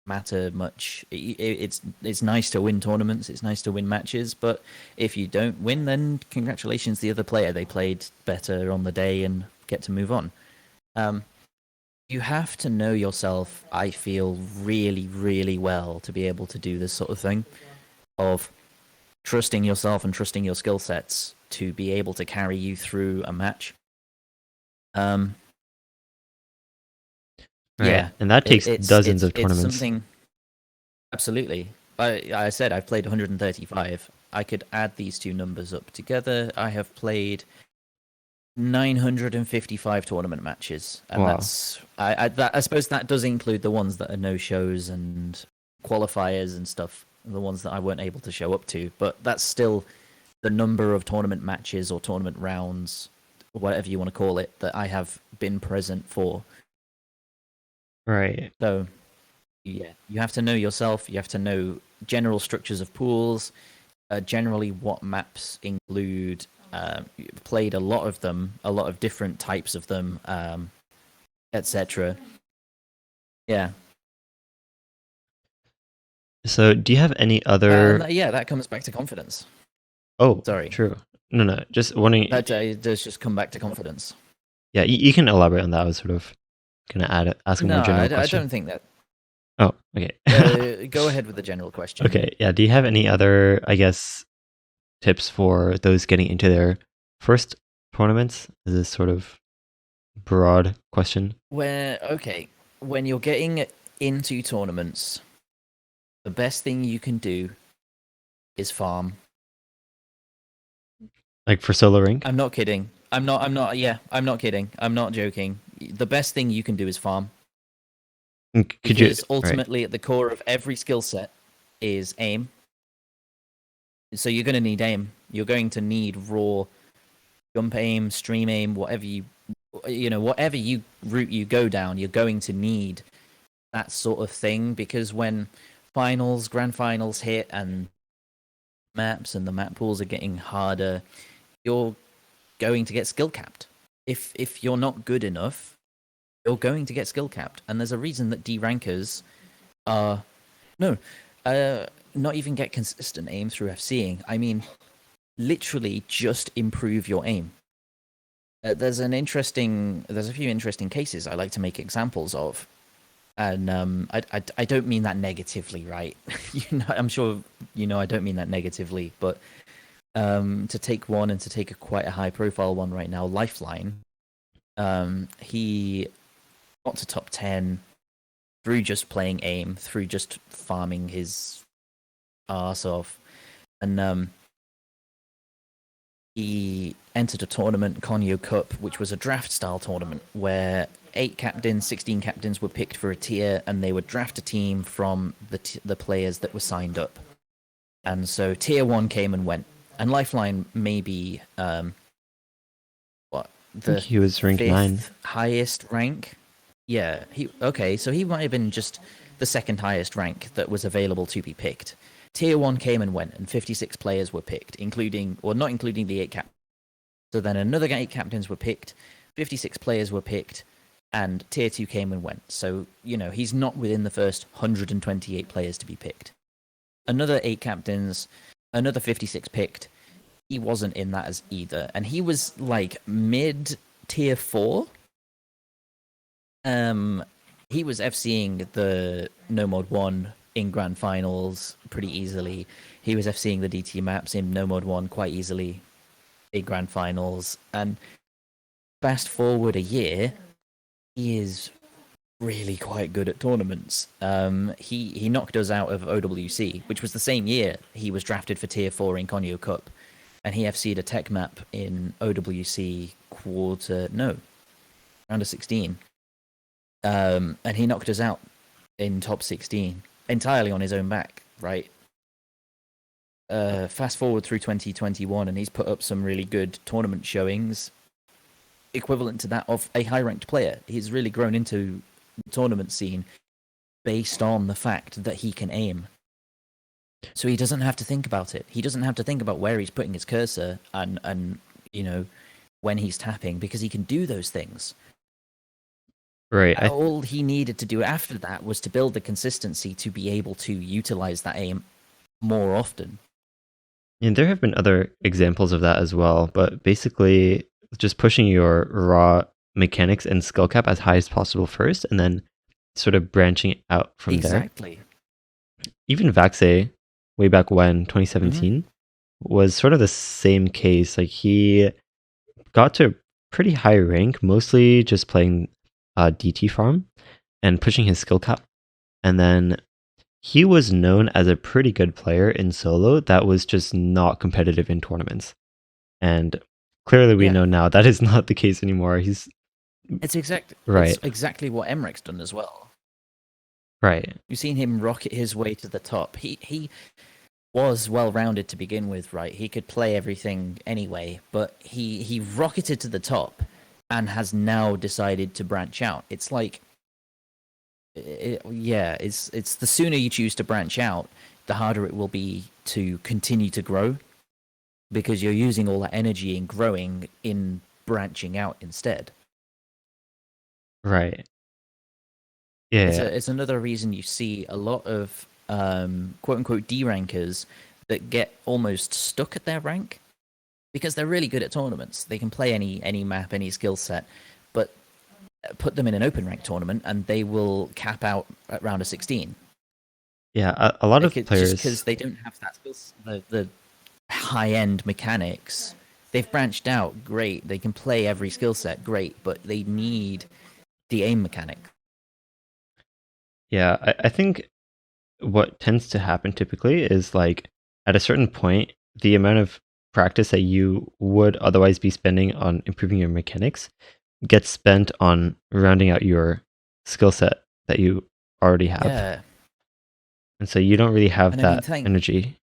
B: matter much. It's nice to win tournaments, it's nice to win matches, but if you don't win, then congratulations to the other player. They played better on the day and get to move on. Um, you have to know yourself, I feel, really, really well to be able to do this sort of thing of trusting yourself and trusting your skill sets to be able to carry you through a match. Um,
A: Right.
B: yeah,
A: And that takes dozens of
B: it's
A: tournaments.
B: something. Absolutely. I said I've played 135. I could add these two numbers up together. I have played 955 tournament matches, and
A: Wow.
B: I suppose that does include the ones that are no shows and qualifiers and stuff, the ones that I weren't able to show up to. But that's still the number of tournament matches or tournament rounds, whatever you want to call it, that I have been present for.
A: Right.
B: So yeah, you have to know yourself. You have to know general structures of pools, generally what maps include. Played a lot of them, a lot of different types of them, etc. Yeah,
A: So, do you have any
B: and
A: other?
B: yeah, that comes back to confidence.
A: Oh,
B: Sorry,
A: true. No, no. Just wondering.
B: that does just come back to confidence.
A: Yeah, you can elaborate on that. I was sort of gonna ask a
B: No,
A: more general
B: I
A: question.
B: don't think that.
A: Oh, okay.
B: Go ahead with the general question.
A: Okay. Yeah. Do you have any other, I guess, tips for those getting into their first tournaments? Is this sort of broad question?
B: When you're getting into tournaments, the best thing you can do is farm.
A: Like for solo rank?
B: I'm not kidding. I'm not. Yeah, I'm not kidding. I'm not joking. The best thing you can do is farm
A: Could you?
B: because
A: Right.
B: ultimately, at the core of every skill set is aim. So you're going to need aim. You're going to need raw jump aim, stream aim, whatever you route you go down. You're going to need that sort of thing because when finals, grand finals hit, and maps and the map pools are getting harder, you're going to get skill capped. If you're not good enough, you're going to get skill capped. And there's a reason that D rankers are No, not even get consistent aim through FCing. I mean, literally just improve your aim. There's a few interesting cases I like to make examples of, and I don't mean that negatively, right? I'm sure I don't mean that negatively, but to take one and to take quite a high profile one right now, Lifeline. He got to top 10 through just playing aim, through just farming his arse off, and he entered a tournament, Can You Cup, which was a draft style tournament where 8 captains, 16 captains were picked for a tier, and they would draft a team from the players that were signed up. And so tier 1 came and went, and Lifeline maybe
A: I think he was ranked 9.
B: Highest rank. Yeah, so he might have been just the second highest rank that was available to be picked. Tier 1 came and went, and 56 players were picked, not including the 8 captains. So then another 8 captains were picked, 56 players were picked, and Tier 2 came and went. So, he's not within the first 128 players to be picked. Another 8 captains, another 56 picked. He wasn't in that as either. And he was like mid Tier 4. He was FCing the No Mod 1 in Grand Finals pretty easily. He was FCing the DT maps in No Mod 1 quite easily in Grand Finals. And fast forward a year, he is really quite good at tournaments. He knocked us out of OWC, which was the same year he was drafted for Tier 4 in Can You Cup. And he FC'd a tech map in OWC round of 16. And he knocked us out in top 16 entirely on his own back, right? Fast forward through 2021, and he's put up some really good tournament showings equivalent to that of a high-ranked player. He's really grown into the tournament scene based on the fact that he can aim. So he doesn't have to think about it. He doesn't have to think about where he's putting his cursor and when he's tapping, because he can do those things.
A: Right.
B: All he needed to do after that was to build the consistency to be able to utilize that aim more often.
A: And there have been other examples of that as well, but basically just pushing your raw mechanics and skill cap as high as possible first, and then sort of branching out from there.
B: Exactly.
A: Even Vaxe, way back when, 2017, was sort of the same case. Like, he got to a pretty high rank, mostly just playing DT farm and pushing his skill cap. And then he was known as a pretty good player in solo that was just not competitive in tournaments. And clearly we know now that is not the case anymore. It's
B: exactly what Emrek's done as well.
A: Right.
B: You've seen him rocket his way to the top. He was well-rounded to begin with, right? He could play everything anyway, but he rocketed to the top and has now decided to branch out. It's like, it's the sooner you choose to branch out, the harder it will be to continue to grow, because you're using all that energy in growing in branching out instead.
A: Right. Yeah.
B: It's another reason you see a lot of quote-unquote D-rankers that get almost stuck at their rank, because they're really good at tournaments. They can play any map, any skill set, but put them in an open rank tournament and they will cap out at round of 16.
A: Yeah, a lot of players,
B: just because they don't have that the high-end mechanics. They've branched out, great. They can play every skill set, great, but they need the aim mechanic.
A: Yeah, I think what tends to happen typically is, like, at a certain point, the amount of practice that you would otherwise be spending on improving your mechanics gets spent on rounding out your skill set that you already have.
B: Yeah.
A: And so you don't really have that energy.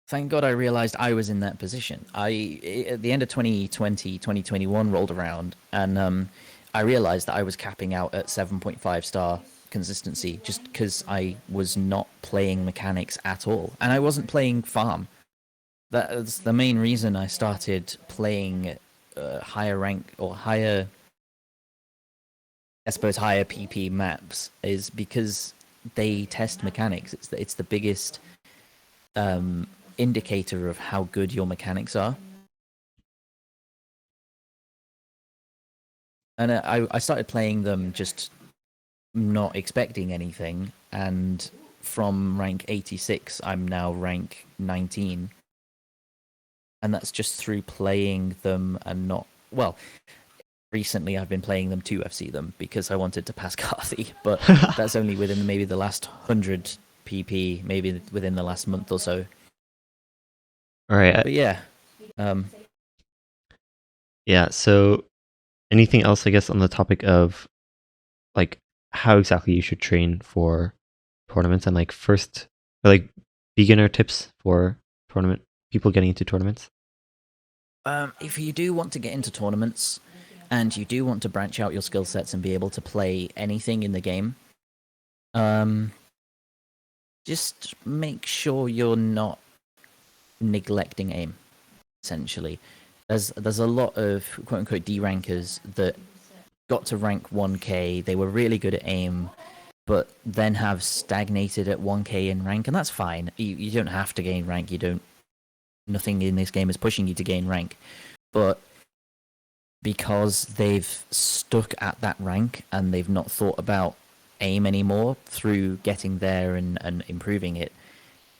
B: Thank God I realized I was in that position. At the end of 2020, 2021 rolled around, and I realized that I was capping out at 7.5 star consistency just because I was not playing mechanics at all. And I wasn't playing farm. That's the main reason I started playing higher rank or higher PP maps, is because they test mechanics. It's the biggest indicator of how good your mechanics are. And I started playing them just not expecting anything, and from rank 86, I'm now rank 19. And that's just through playing them and not... Well, recently I've been playing them to FC them because I wanted to pass Carthy, but that's only within maybe the last 100 PP, maybe within the last month or so.
A: All right.
B: But yeah.
A: Yeah, so anything else, I guess, on the topic of like how exactly you should train for tournaments and like first, or, like beginner tips for tournament people getting into tournaments?
B: If you do want to get into tournaments and you do want to branch out your skill sets and be able to play anything in the game, just make sure you're not neglecting aim, essentially. There's a lot of quote unquote D rankers that got to rank 1k, they were really good at aim, but then have stagnated at 1k in rank, and that's fine. You don't have to gain rank, nothing in this game is pushing you to gain rank. But because they've stuck at that rank and they've not thought about aim anymore through getting there and improving it,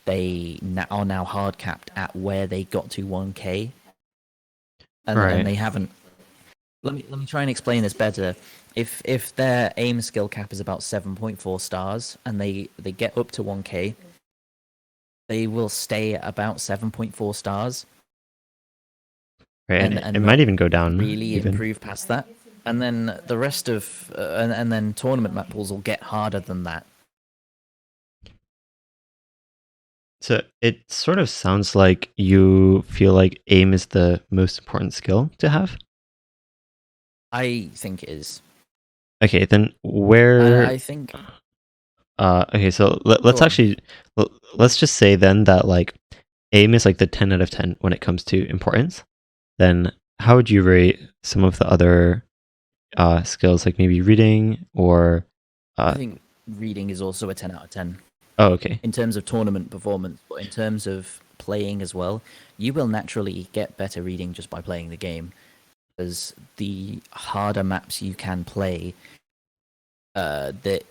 B: they are now hard capped at where they got to 1k. And they haven't... Let me try and explain this better. If their aim skill cap is about 7.4 stars and they get up to 1k, they will stay at about 7.4 stars.
A: Right, and it might even go down.
B: Really improve past that. And then the rest of... and then tournament map pools will get harder than that.
A: So it sort of sounds like you feel like aim is the most important skill to have?
B: I think it is.
A: Okay, then where...
B: I think...
A: okay, so let's just say then that like aim is like the 10 out of 10 when it comes to importance. Then how would you rate some of the other skills, like maybe reading or...
B: I think reading is also a 10 out of 10.
A: Oh, okay.
B: In terms of tournament performance, but in terms of playing as well, you will naturally get better reading just by playing the game. Because the harder maps you can play, the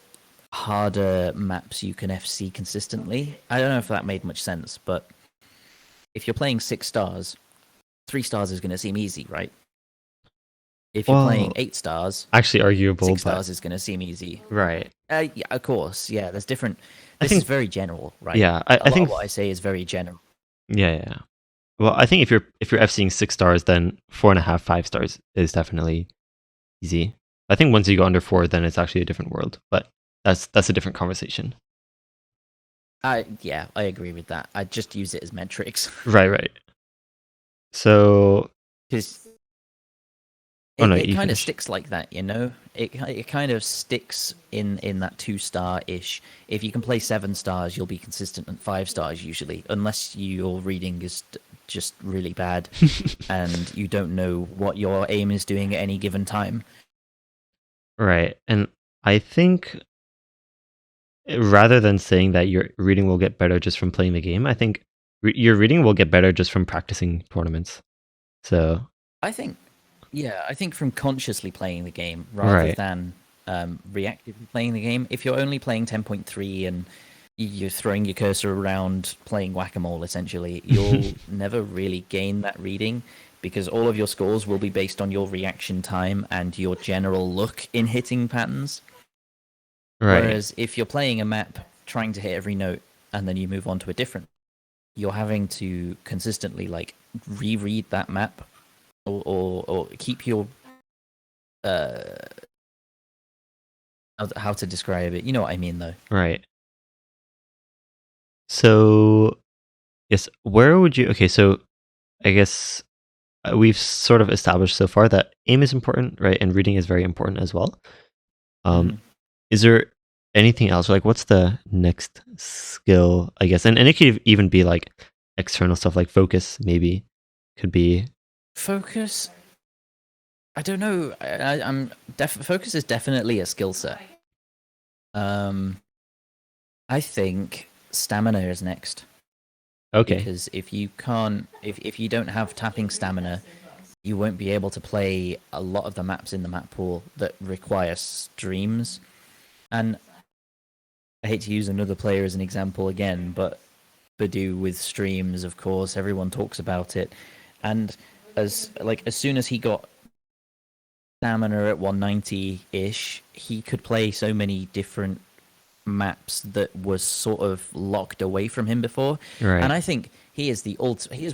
B: harder maps you can FC consistently. I don't know if that made much sense, but if you're playing 6 stars, 3 stars is going to seem easy, right? If you're playing 8 stars,
A: actually arguable,
B: 6 stars is going to seem easy.
A: Right.
B: Yeah, of course. Yeah, there's different... This is very general, right?
A: Yeah,
B: I think what I say is very general.
A: Yeah. Well, I think if you're FCing 6 stars, then 4.5, 5 stars is definitely easy. I think once you go under 4, then it's actually a different world. But that's a different conversation.
B: Yeah, I agree with that. I just use it as metrics.
A: Right. So,
B: because it kind of sticks like that, you know. It kind of sticks in that 2-star-ish. If you can play 7 stars, you'll be consistent at 5 stars usually, unless your reading is just really bad and you don't know what your aim is doing at any given time.
A: Right, and I think rather than saying that your reading will get better just from playing the game, I think your reading will get better just from practicing tournaments. So
B: I think from consciously playing the game rather than reactively playing the game. If you're only playing 10.3 and you're throwing your cursor around playing whack-a-mole, essentially, you'll never really gain that reading because all of your scores will be based on your reaction time and your general look in hitting patterns. Right. Whereas if you're playing a map trying to hit every note and then you move on to a different, you're having to consistently like reread that map or keep your how to describe it. You know what I mean, though.
A: Right. So, yes, where would you... Okay, so I guess we've sort of established so far that aim is important, right? And reading is very important as well. Is there anything else? Like, what's the next skill, I guess? And it could even be like external stuff, like focus, maybe. Could be...
B: Focus? I don't know. Focus is definitely a skill set. I think stamina is next.
A: Okay.
B: Because if you can't, if you don't have tapping stamina, you won't be able to play a lot of the maps in the map pool that require streams. And I hate to use another player as an example again, but Badu with streams, of course, everyone talks about it. And as soon as he got stamina at 190-ish, he could play so many different maps that was sort of locked away from him before.
A: Right.
B: And I think he is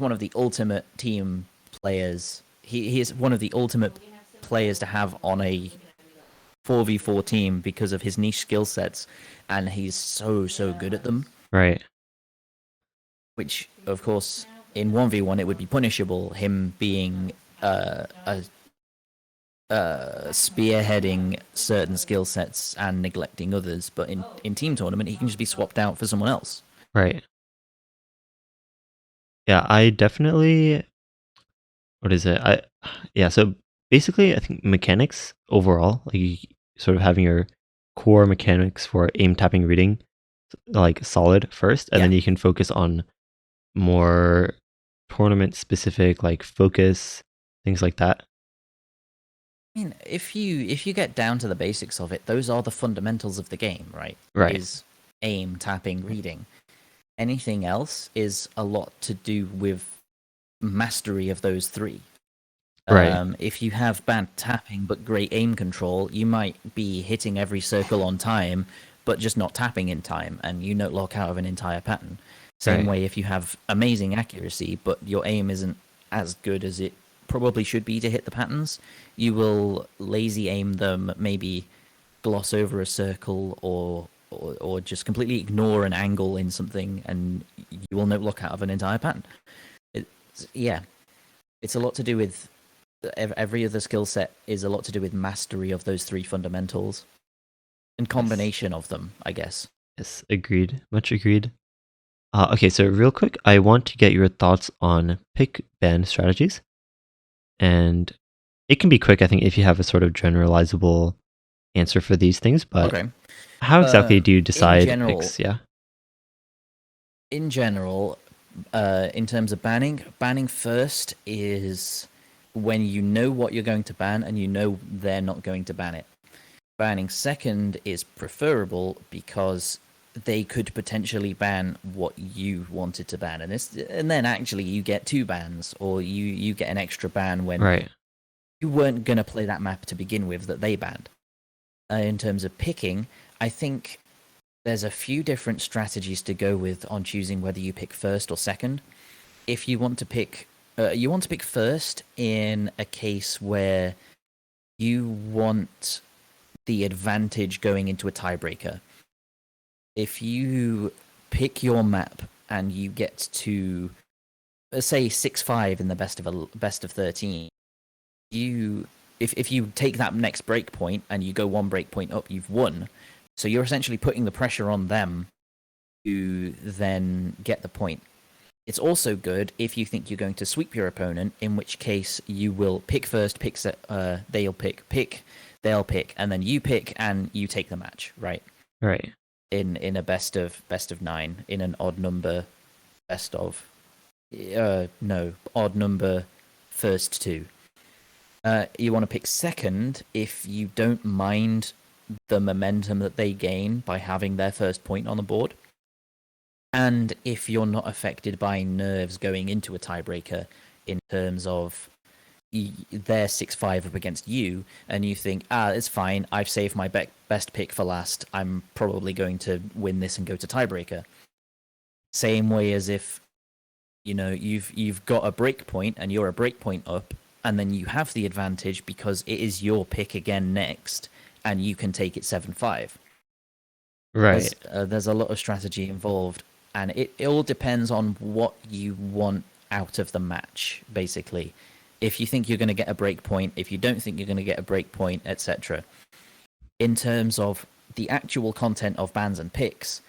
B: one of the ultimate team players. He is one of the ultimate players to have on a 4v4 team because of his niche skill sets, and he's so good at them.
A: Right.
B: Which, of course, in 1v1 it would be punishable, him being spearheading certain skill sets and neglecting others. But in team tournament, he can just be swapped out for someone else.
A: Right. Yeah, I definitely. What is it? So basically, I think mechanics overall, like sort of having your core mechanics for aim, tapping, reading, like solid first, and then you can focus on more tournament specific, like focus, things like that.
B: I mean, if you get down to the basics of it, those are the fundamentals of the game, right?
A: Right.
B: Is aim, tapping, reading. Anything else is a lot to do with mastery of those three.
A: Right.
B: If you have bad tapping but great aim control, you might be hitting every circle on time, but just not tapping in time, and you not lock out of an entire pattern. Same
A: Right.
B: way if you have amazing accuracy, but your aim isn't as good as it probably should be to hit the patterns, you will lazy aim them, maybe gloss over a circle, or just completely ignore an angle in something, and you will not lock out of an entire pattern. It's a lot to do with every other skill set is a lot to do with mastery of those three fundamentals and combination of them, I guess.
A: Yes, agreed. Much agreed. Okay, so real quick, I want to get your thoughts on pick ban strategies. And it can be quick, I think, if you have a sort of generalizable answer for these things, but
B: Okay.
A: how exactly do you decide
B: general,
A: picks? Yeah.
B: In general, in terms of banning first is when you know what you're going to ban and you know they're not going to ban it. Banning second is preferable because they could potentially ban what you wanted to ban, and then actually you get two bans, or you get an extra ban when
A: Right.
B: you weren't going to play that map to begin with that they banned. In terms of picking, I think there's a few different strategies to go with on choosing whether you pick first or second. If you want to pick first in a case where you want the advantage going into a tiebreaker. If you pick your map and you get to, let's say, 6-5 in the best of 13, if you take that next breakpoint and you go one breakpoint up, you've won. So you're essentially putting the pressure on them to then get the point. It's also good if you think you're going to sweep your opponent, in which case you will pick first, they'll pick, they'll pick, and then you pick and you take the match, right?
A: Right.
B: In a best of 9, in an odd number odd number first 2. You want to pick second if you don't mind the momentum that they gain by having their first point on the board. And if you're not affected by nerves going into a tiebreaker in terms of they're 6-5 up against you, and you think, it's fine, I've saved my best pick for last, I'm probably going to win this and go to tiebreaker. Same way as if, you've got a break point and you're a break point up, and then you have the advantage because it is your pick again next, and you can take it 7-5.
A: Right.
B: There's a lot of strategy involved, and it all depends on what you want out of the match, basically. If you think you're going to get a break point, if you don't think you're going to get a break point, etc. In terms of the actual content of bans and picks,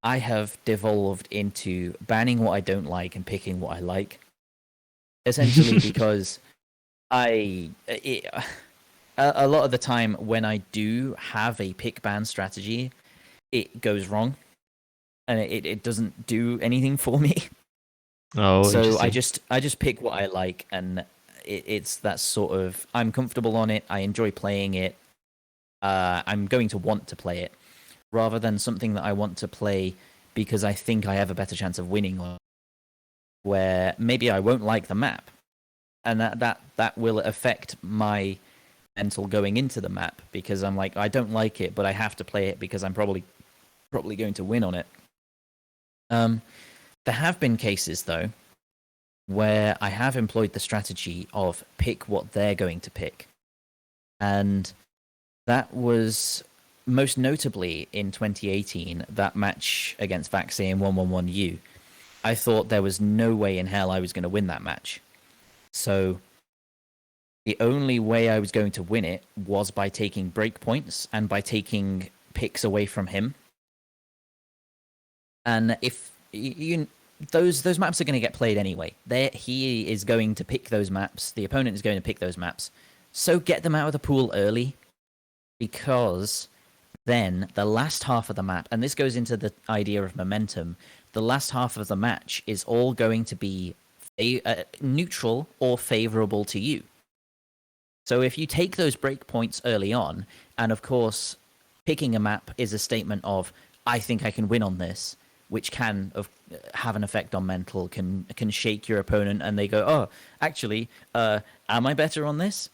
B: I have devolved into banning what I don't like and picking what I like. Essentially because a lot of the time when I do have a pick ban strategy, it goes wrong. and it doesn't do anything for me.
A: Oh,
B: So
A: interesting.
B: I just pick what I like, and it's that sort of, I'm comfortable on it. I enjoy playing it. I'm going to want to play it rather than something that I want to play because I think I have a better chance of winning, or where maybe I won't like the map, and that will affect my mental going into the map because I'm like, I don't like it, but I have to play it because I'm probably going to win on it. There have been cases though where I have employed the strategy of pick what they're going to pick, and that was most notably in 2018, that match against Vaxi in 111U. I thought there was no way in hell I was going to win that match. So the only way I was going to win it was by taking breakpoints and by taking picks away from him. And if you those maps are going to get played anyway. He is going to pick those maps. The opponent is going to pick those maps. So get them out of the pool early, because then the last half of the map, and this goes into the idea of momentum, the last half of the match is all going to be neutral or favorable to you. So if you take those breakpoints early on, and of course, picking a map is a statement of, I think I can win on this, which can have an effect on mental, can shake your opponent, and they go, oh, actually, am I better on this?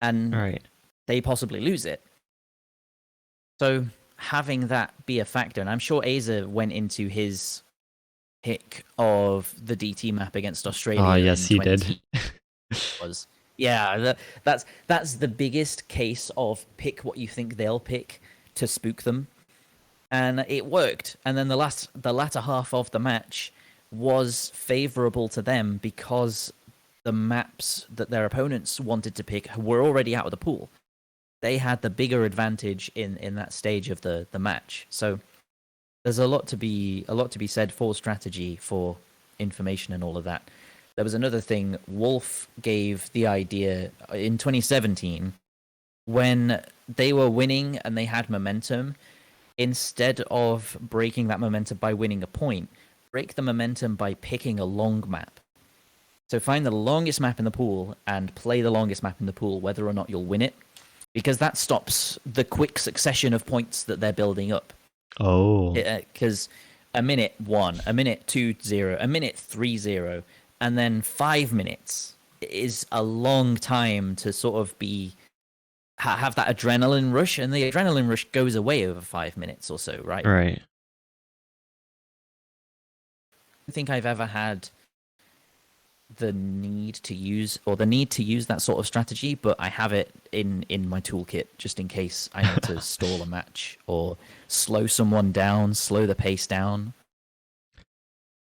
B: And
A: Right.
B: they possibly lose it. So having that be a factor, and I'm sure Aza went into his pick of the DT map against Australia.
A: Oh, yes, he did.
B: Was yeah, that's the biggest case of pick what you think they'll pick to spook them, and it worked. And then the latter half of the match was favorable to them because the maps that their opponents wanted to pick were already out of the pool. They had the bigger advantage in that stage of the match. So there's a lot to be said for strategy, for information, and all of that. There was another thing. Wolf gave the idea in 2017 when they were winning and they had momentum. Instead of breaking that momentum by winning a point, break the momentum by picking a long map. So find the longest map in the pool and play the longest map in the pool, whether or not you'll win it, because that stops the quick succession of points that they're building up.
A: Oh.
B: Because a minute 1, a minute 2-0, a minute 3-0, and then 5 minutes is a long time to sort of have that adrenaline rush, and the adrenaline rush goes away over 5 minutes or so, right?
A: Right.
B: I don't think I've ever had the need to use that sort of strategy, but I have it in my toolkit just in case I need to stall a match or slow someone down, slow the pace down.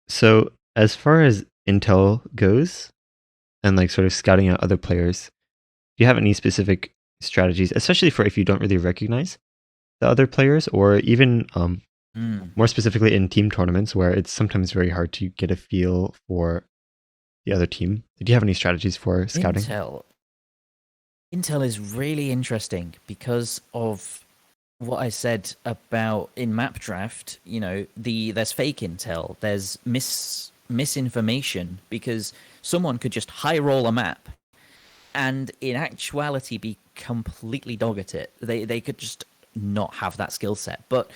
A: So, as far as intel goes, and like sort of scouting out other players, do you have any specific strategies, especially for if you don't really recognize the other players, or even more specifically in team tournaments where it's sometimes very hard to get a feel for the other team? Do you have any strategies for scouting?
B: Intel is really interesting because of what I said about in map draft. You know, there's fake intel, there's misinformation, because someone could just high roll a map and in actuality be completely dog at it. They could just not have that skill set, but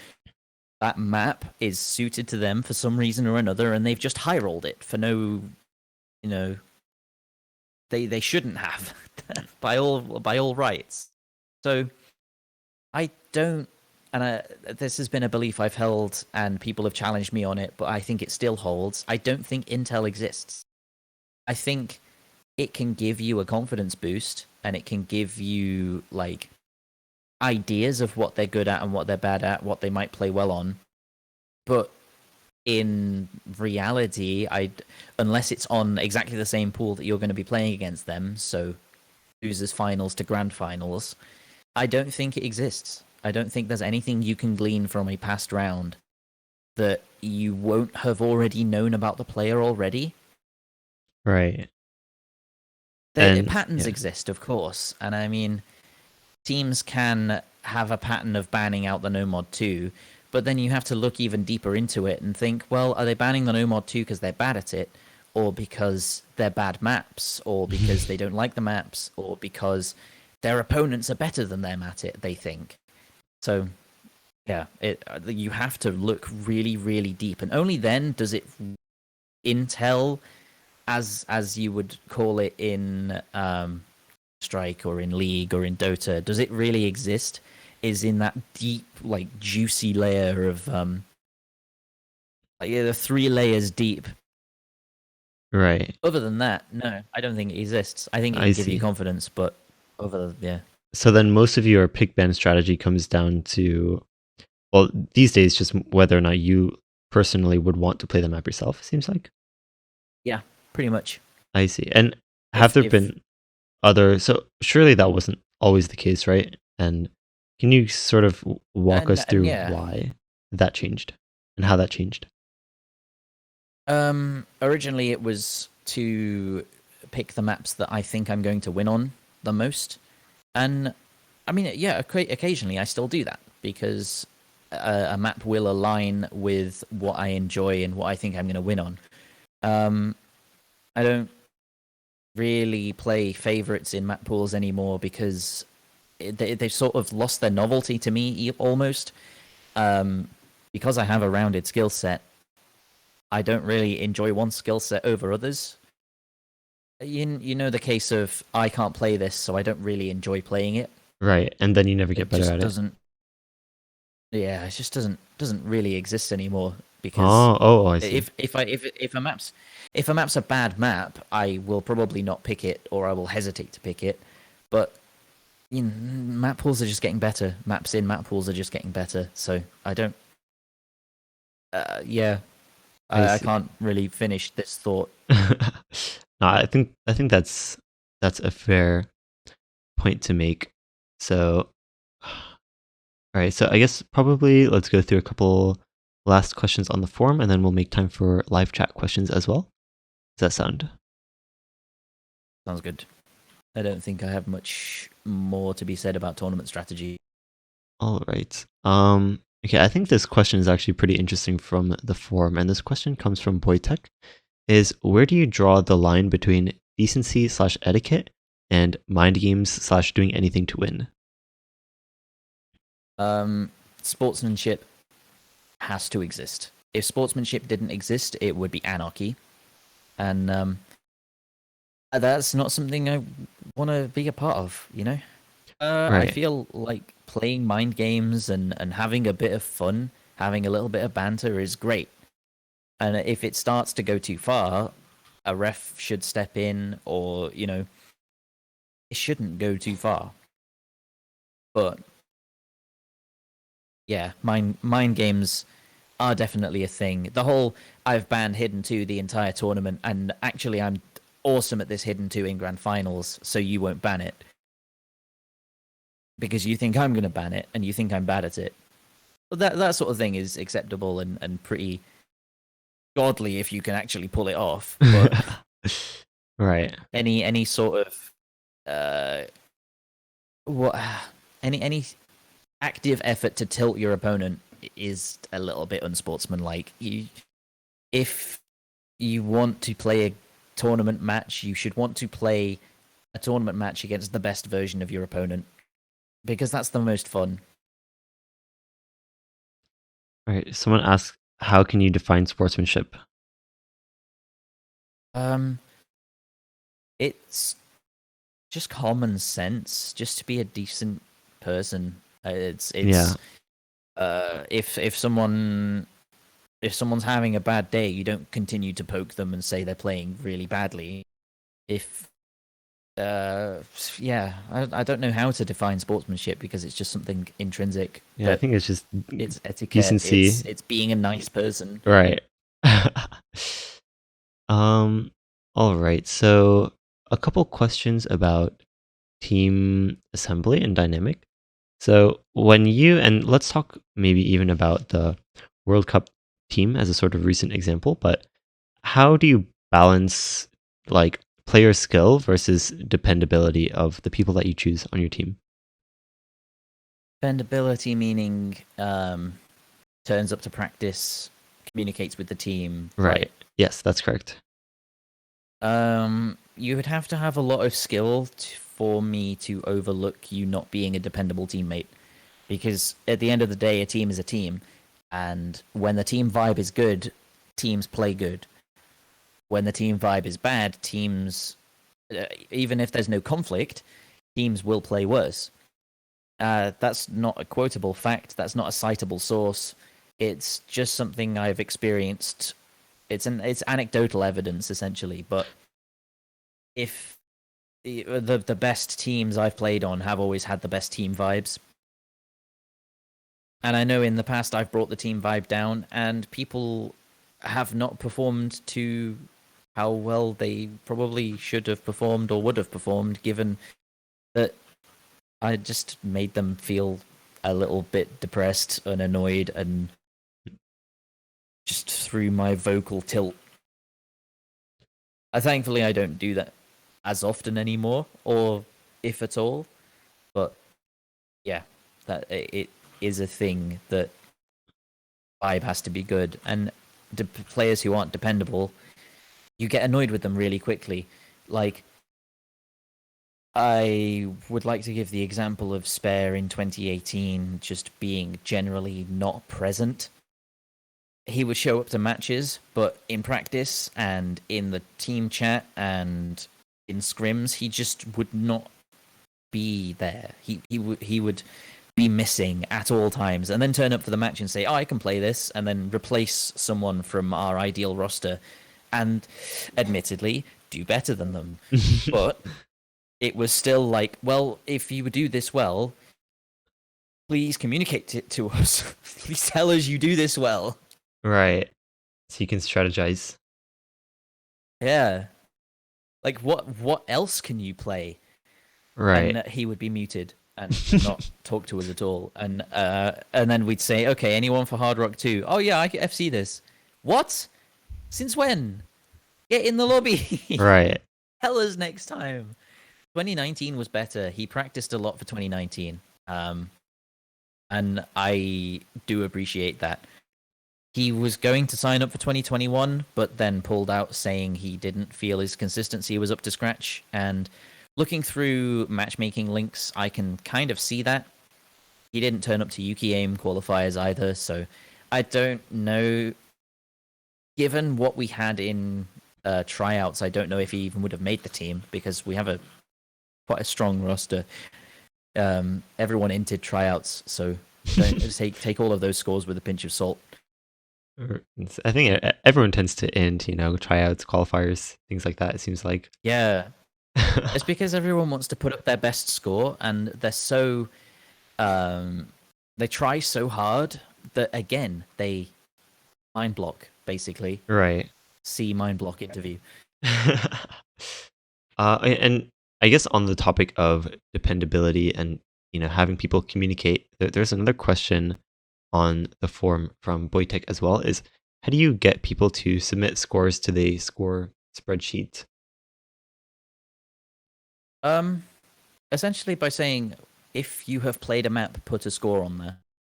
B: that map is suited to them for some reason or another, and they've just high rolled it for no, they shouldn't have by all rights. So I don't, and this has been a belief I've held, and people have challenged me on it, but I think it still holds. I don't think intel exists. I think it can give you a confidence boost, and it can give you like ideas of what they're good at and what they're bad at, what they might play well on. But in reality, unless it's on exactly the same pool that you're going to be playing against them, so losers finals to grand finals, I don't think it exists. I don't think there's anything you can glean from a past round that you won't have already known about the player already.
A: Right.
B: Patterns exist, of course, and I mean, teams can have a pattern of banning out the no mod too, But then you have to look even deeper into it and think, well, are they banning the no mod 2 because they're bad at it, or because they're bad maps, or because they don't like the maps, or because their opponents are better than them at it, they think. So yeah, you have to look really, really deep, and only then does it intel, as you would call it in Strike or in League or in Dota, does it really exist? Is in that deep, like juicy layer of the 3 layers deep.
A: Right.
B: Other than that, no, I don't think it exists. I think it
A: I
B: can give you
A: see.
B: confidence, but yeah.
A: So then most of your pick ban strategy comes down to, well, these days, just whether or not you personally would want to play the map yourself, seems like.
B: Yeah, pretty much.
A: I see. And have
B: If
A: there been other, so surely that wasn't always the case, right? And can you sort of walk us
B: and
A: through
B: yeah,
A: why that changed and how that changed?
B: originally it was to pick the maps that I think I'm going to win on the most, and I mean, yeah, occasionally I still do that because a map will align with what I enjoy and what I think I'm going to win on. I don't really play favorites in map pools anymore because they've sort of lost their novelty to me almost. Because I have a rounded skill set, I don't really enjoy one skill set over others. You know the case of I can't play this, so I don't really enjoy playing it.
A: Right. And then you never get
B: It
A: better
B: just
A: at it.
B: doesn't. Yeah, it just doesn't really exist anymore because
A: Oh, I see.
B: if a map's a bad map, I will probably not pick it or I will hesitate to pick it. But map pools are just getting better. Maps in map pools are just getting better. So I don't. Yeah,
A: I
B: I
A: see.
B: can't really finish this thought.
A: No, I think that's a fair point to make. So, all right. So I guess probably let's go through a couple last questions on the forum, and then we'll make time for live chat questions as well. Does that sound?
B: Sounds good. I don't think I have much more to be said about tournament strategy.
A: All right. Okay, I think this question is actually pretty interesting from the forum, and this question comes from Boytech. Is where do you draw the line between decency slash etiquette and mind games slash doing anything to win?
B: Sportsmanship has to exist. If sportsmanship didn't exist, it would be anarchy, and that's not something I want to be a part of. I
A: Right.
B: feel like playing mind games and having a bit of fun, having a little bit of banter is great. And if it starts to go too far, a ref should step in, or it shouldn't go too far. But yeah, mind games are definitely a thing. The whole I've banned Hidden 2 the entire tournament, and actually I'm awesome at this Hidden 2 in grand finals, so you won't ban it. Because you think I'm going to ban it, and you think I'm bad at it. But that sort of thing is acceptable and pretty godly if you can actually pull it off. But
A: Right.
B: any sort of what any active effort to tilt your opponent is a little bit unsportsmanlike. If you want to play a tournament match, you should want to play a tournament match against the best version of your opponent, because that's the most fun.
A: Right. Someone asks, how can you define sportsmanship?
B: It's just common sense, just to be a decent person. It's
A: Yeah.
B: if someone's having a bad day, you don't continue to poke them and say they're playing really badly. If yeah, I don't know how to define sportsmanship because it's just something intrinsic.
A: Yeah, I think it's just
B: It's etiquette.
A: decency.
B: It's being a nice person.
A: Right. um, all right. So a couple questions about team assembly and dynamic. So when you, and let's talk maybe even about the World Cup team as a sort of recent example, but how do you balance like player skill versus dependability of the people that you choose on your team?
B: Bendability meaning turns up to practice, communicates with the team.
A: Right. Yes, that's correct.
B: You would have to have a lot of skill for me to overlook you not being a dependable teammate, because at the end of the day, a team is a team, and when the team vibe is good, teams play good. When the team vibe is bad, teams, even if there's no conflict, teams will play worse. That's not a quotable fact. That's not a citable source. It's just something I've experienced. It's anecdotal evidence essentially. But if the best teams I've played on have always had the best team vibes, and I know in the past I've brought the team vibe down, and people have not performed to how well they probably should have performed or would have performed, given that I just made them feel a little bit depressed and annoyed, and just through my vocal tilt. Thankfully, I don't do that as often anymore, or if at all. But yeah, that it is a thing that vibe has to be good, and the players who aren't dependable, you get annoyed with them really quickly. Like, I would like to give the example of Spare in 2018 just being generally not present. He would show up to matches, but in practice and in the team chat and in scrims, he just would not be there. He would be missing at all times, and then turn up for the match and say, "Oh, I can play this," and then replace someone from our ideal roster, and admittedly do better than them. But it was still like, well, if you do this well, please communicate it to us. Please tell us you do this well.
A: Right. So you can strategize.
B: Yeah. Like, what else can you play?
A: Right.
B: And he would be muted and not talk to us at all. And then we'd say, okay, anyone for Hard Rock 2? Oh, yeah, I can FC this. What? Since when? Get in the lobby.
A: Right.
B: Tell us next time. 2019 was better. He practiced a lot for 2019. And I do appreciate that. He was going to sign up for 2021, but then pulled out saying he didn't feel his consistency was up to scratch. And looking through matchmaking links, I can kind of see that. He didn't turn up to Yuki Aim qualifiers either, so I don't know. Given what we had in tryouts, I don't know if he even would have made the team, because we have quite a strong roster. Everyone entered tryouts, so don't take all of those scores with a pinch of salt.
A: I think everyone tends to end, tryouts, qualifiers, things like that, it seems like.
B: Yeah. It's because everyone wants to put up their best score, and they're so... they try so hard that, again, they mind block, basically.
A: Right.
B: See mind block interview.
A: And I guess on the topic of dependability and, having people communicate, there's another question on the forum from Boytek as well, is how do you get people to submit scores to the score spreadsheet?
B: Essentially by saying, if you have played a map, put a score on there.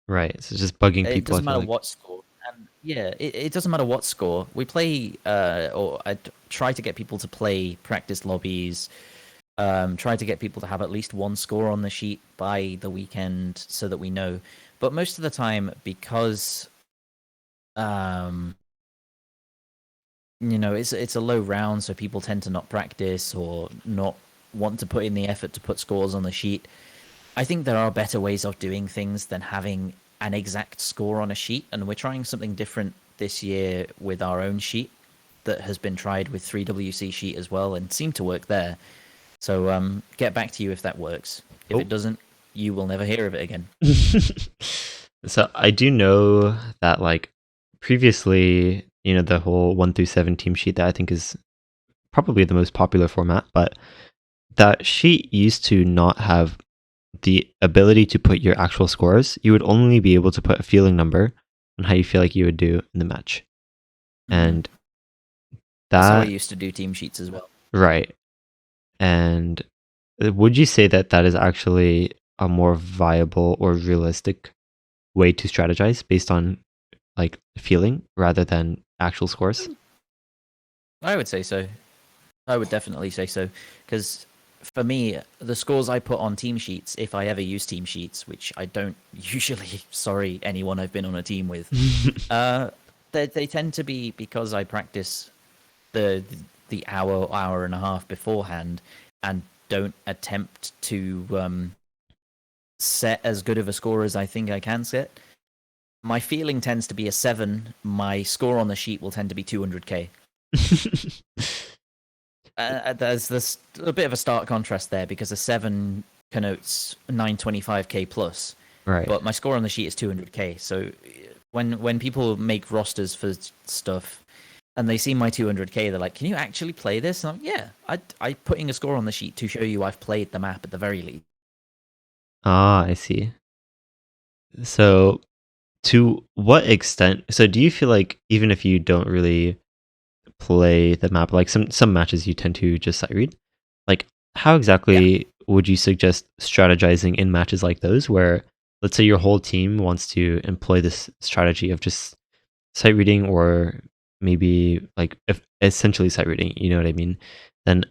A: Right, so just bugging people.
B: It doesn't matter what score. And yeah, it doesn't matter what score. We play, or I try to get people to play practice lobbies, try to get people to have at least one score on the sheet by the weekend so that we know. But most of the time, because it's a low round, so people tend to not practice or not want to put in the effort to put scores on the sheet. I think there are better ways of doing things than having an exact score on a sheet, and we're trying something different this year with our own sheet that has been tried with 3WC sheet as well and seemed to work there. So get back to you if that works. If it doesn't, you will never hear of it again.
A: So I do know that, like, previously, the whole 1 through 7 team sheet that I think is probably the most popular format, but that sheet used to not have the ability to put your actual scores. You would only be able to put a feeling number on how you feel like you would do in the match. And
B: that's how I used to do team sheets as well.
A: Right. And would you say that is actually a more viable or realistic way to strategize based on like feeling rather than actual scores?
B: I would say so. I would definitely say so. Because for me, the scores I put on team sheets, if I ever use team sheets, which I don't usually, sorry, anyone I've been on a team with, uh, they tend to be because I practice the hour and a half beforehand and don't attempt to set as good of a score as I think I can set. My feeling tends to be a 7. My score on the sheet will tend to be 200k. There's this a bit of a stark contrast there because a 7 connotes 925k plus,
A: Right.
B: but my score on the sheet is 200k. So when people make rosters for stuff and they see my 200k, they're like, "Can you actually play this?" And I'm, yeah, I putting a score on the sheet to show you I've played the map at the very least.
A: Ah, I see. So, to what extent? So, do you feel like even if you don't really play the map, like some matches you tend to just sight read, like how
B: Yeah,
A: exactly would you suggest strategizing in matches like those, where let's say your whole team wants to employ this strategy of just sight reading, or maybe like if essentially sight reading, you know what I mean? Then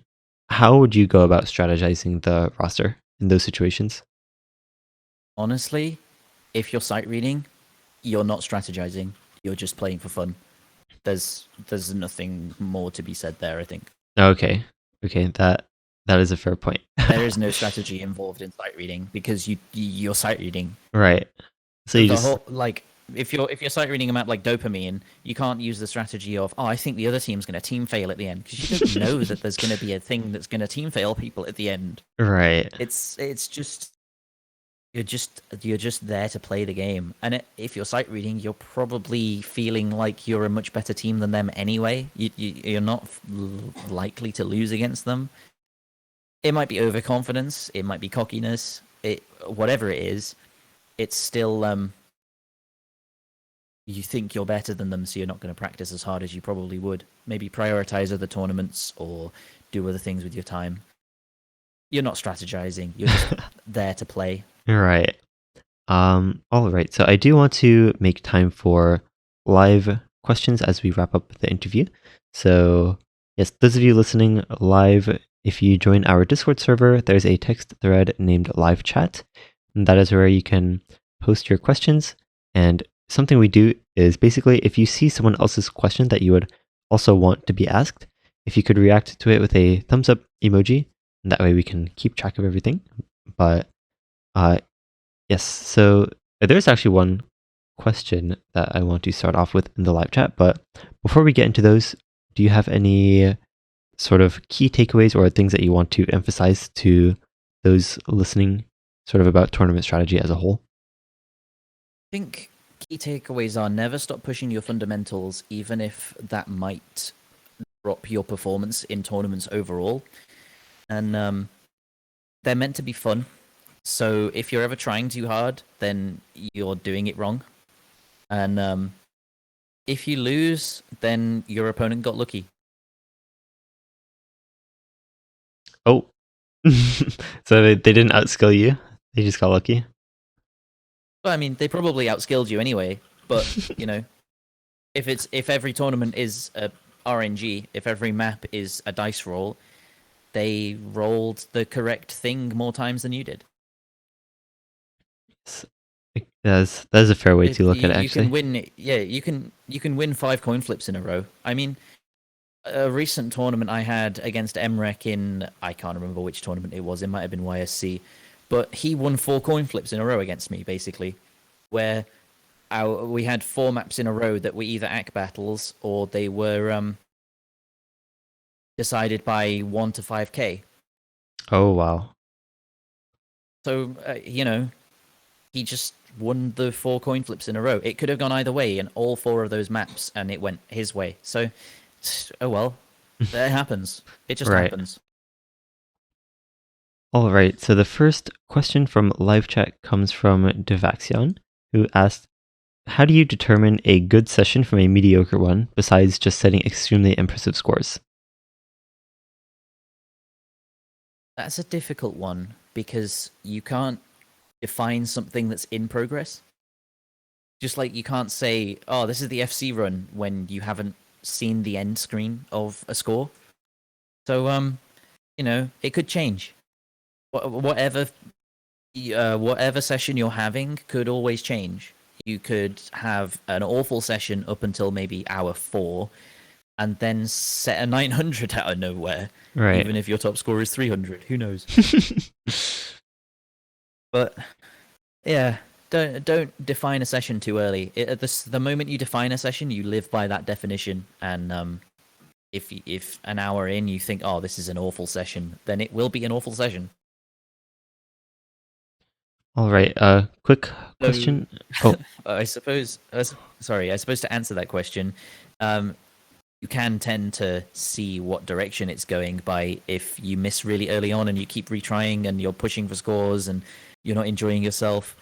A: how would you go about strategizing the roster in those situations?
B: honestly, if you're sight reading, you're not strategizing. You're just playing for fun. There's nothing more to be said there. I think
A: Okay, okay, that is a fair point.
B: there is no strategy involved in sight reading because you're sight reading.
A: Right. So you
B: The
A: just
B: whole like if you're sight reading a map like Dopamine, you can't use the strategy of I think the other team's going to team fail at the end because you don't know that there's going to be a thing that's going to team fail people at the end.
A: right.
B: It's just you're just there to play the game, and if you're sight reading, you're probably feeling like you're a much better team than them anyway. You're not likely to lose against them. It might be overconfidence, it might be cockiness, whatever it is. It's still you think you're better than them, so you're not going to practice as hard as you probably would. Maybe prioritize other tournaments or do other things with your time. You're not strategizing. You're just there to play.
A: Right. All right. So I do want to make time for live questions as we wrap up the interview. So, yes, those of you listening live, if you join our Discord server, there's a text thread named Live Chat. And that is where you can post your questions. And something we do is basically if you see someone else's question that you would also want to be asked, if you could react to it with a thumbs up emoji, and that way we can keep track of everything. But uh, yes. So there's actually one question that I want to start off with in the live chat. But before we get into those, do you have any sort of key takeaways or things that you want to emphasize to those listening, sort of about tournament strategy as a whole?
B: I think key takeaways are never stop pushing your fundamentals, even if that might drop your performance in tournaments overall. And they're meant to be fun. So if you're ever trying too hard, then you're doing it wrong. And if you lose, then your opponent got lucky.
A: Oh, so they didn't outskill you. They just got lucky.
B: Well, I mean, they probably outskilled you anyway. But you know, if every tournament is a RNG, if every map is a dice roll, they rolled the correct thing more times than you did.
A: That's a fair way
B: If
A: to look at it,
B: you can
A: actually.
B: win, yeah, you can win 5 coin flips in a row. I mean, a recent tournament I had against Emrek in I can't remember which tournament it was. It might have been YSC, but he won 4 coin flips in a row against me, basically, where we had 4 maps in a row that were either ACK battles or they were decided by 1 to 5k.
A: Oh wow.
B: So he just won the 4 coin flips in a row. It could have gone either way in all 4 of those maps, and it went his way. So, oh well, that happens. It just
A: Right.
B: happens.
A: All right. So the first question from live chat comes from Devaxion, who asked, "How do you determine a good session from a mediocre one, besides just setting extremely impressive scores?"
B: That's a difficult one because you can't define something that's in progress. Just like you can't say, "Oh, this is the FC run" when you haven't seen the end screen of a score. So it could change. Whatever whatever session you're having could always change. You could have an awful session up until maybe hour 4, and then set a 900 out of nowhere.
A: Right.
B: Even if your top score is 300, who knows? But yeah, don't define a session too early. The moment you define a session, you live by that definition. And if an hour in you think, "Oh, this is an awful session," then it will be an awful session.
A: All right. Quick question.
B: I suppose. Sorry, I suppose to answer that question, you can tend to see what direction it's going by if you miss really early on and you keep retrying and you're pushing for scores and you're not enjoying yourself.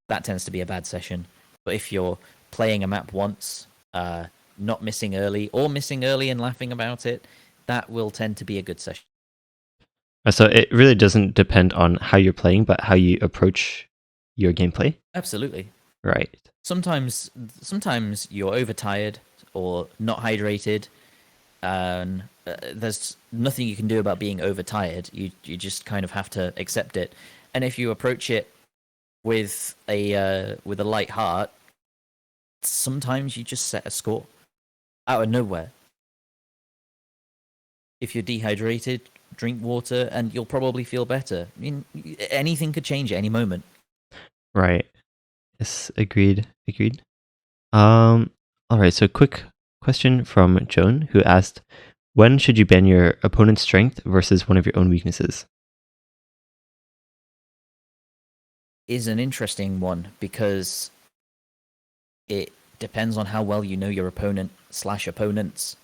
B: That tends to be a bad session. But if you're playing a map once, not missing early, or missing early and laughing about it, that will tend to be a good session.
A: So it really doesn't depend on how you're playing, but how you approach your gameplay?
B: Absolutely.
A: Right.
B: Sometimes you're overtired or not hydrated, and there's nothing you can do about being overtired. You just kind of have to accept it. And if you approach it with a light heart, sometimes you just set a score out of nowhere. If you're dehydrated, drink water and you'll probably feel better. I mean, anything could change at any moment.
A: Right. Yes, agreed. All right, so quick question from Joan, who asked, when should you ban your opponent's strength versus one of your own weaknesses?
B: Is an interesting one because it depends on how well you know your opponent/opponents.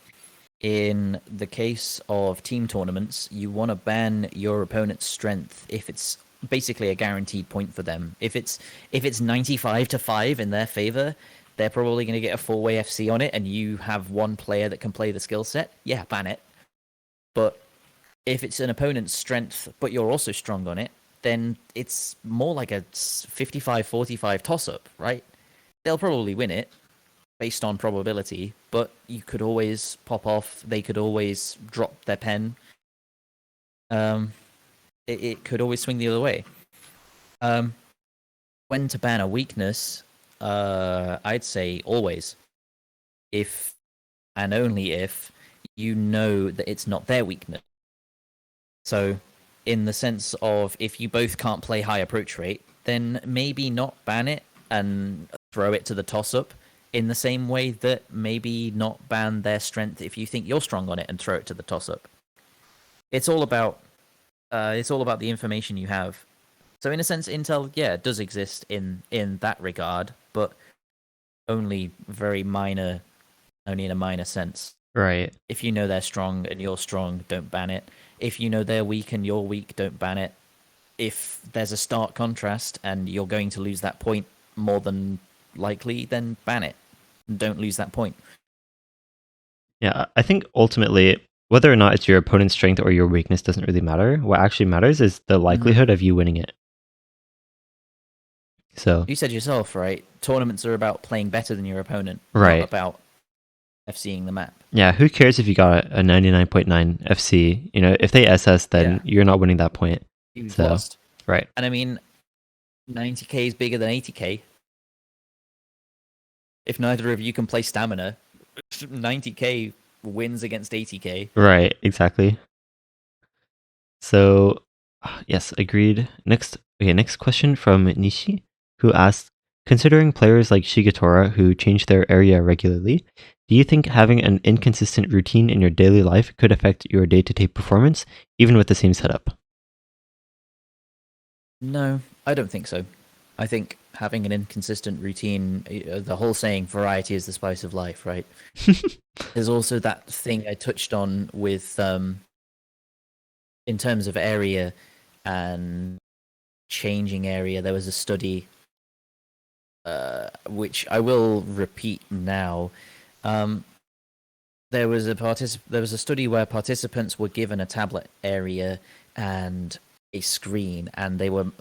B: In the case of team tournaments, you want to ban your opponent's strength if it's basically a guaranteed point for them. If it's 95-5 in their favor, they're probably going to get a 4-way FC on it, and you have one player that can play the skill set. Yeah, ban it. But if it's an opponent's strength, but you're also strong on it, then it's more like a 55-45 toss-up, right? They'll probably win it based on probability, but you could always pop off. They could always drop their pen. It could always swing the other way. When to ban a weakness, I'd say always. If and only if you know that it's not their weakness. So, in the sense of if you both can't play high approach rate, then maybe not ban it and throw it to the toss-up, in the same way that maybe not ban their strength if you think you're strong on it and throw it to the toss-up. It's all about the information you have. So in a sense, intel, does exist in that regard, but only in a minor sense.
A: Right.
B: If you know they're strong and you're strong, don't ban it. If you know they're weak and you're weak, don't ban it. If there's a stark contrast and you're going to lose that point more than likely, then ban it. Don't lose that point.
A: Yeah, I think ultimately, whether or not it's your opponent's strength or your weakness doesn't really matter. What actually matters is the likelihood of you winning it. So
B: you said yourself, right? Tournaments are about playing better than your opponent,
A: right.
B: Not about FCing the map.
A: Yeah, who cares if you got a 99.9 FC? You know, if they SS, then you're not winning that point.
B: You've lost.
A: Right.
B: And I mean, 90k is bigger than 80k. If neither of you can play stamina, 90k wins against 80k.
A: Right, exactly. So, yes, agreed. Next question from Nishi, who asks, considering players like Shigetora who change their area regularly, do you think having an inconsistent routine in your daily life could affect your day-to-day performance, even with the same setup?
B: No, I don't think so. I think having an inconsistent routine, the whole saying, variety is the spice of life, right? There's also that thing I touched on with, in terms of area and changing area, there was a study, which I will repeat now. There was a study where participants were given a tablet area and a screen, and they were,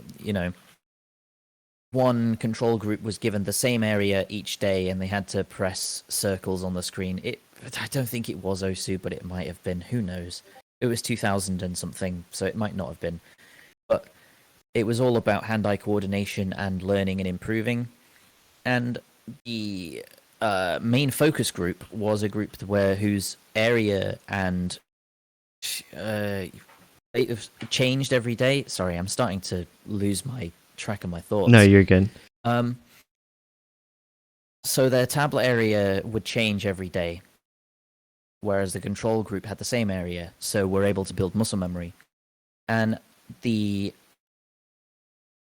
B: one control group was given the same area each day, and they had to press circles on the screen. I don't think it was Osu, but it might have been. Who knows? It was 2000 and something, so it might not have been. But it was all about hand-eye coordination and learning and improving. And the main focus group was a group whose area and it changed every day. Sorry, I'm starting to lose my track of my thoughts.
A: No, you're good.
B: So their tablet area would change every day, whereas the control group had the same area, so we're able to build muscle memory. And the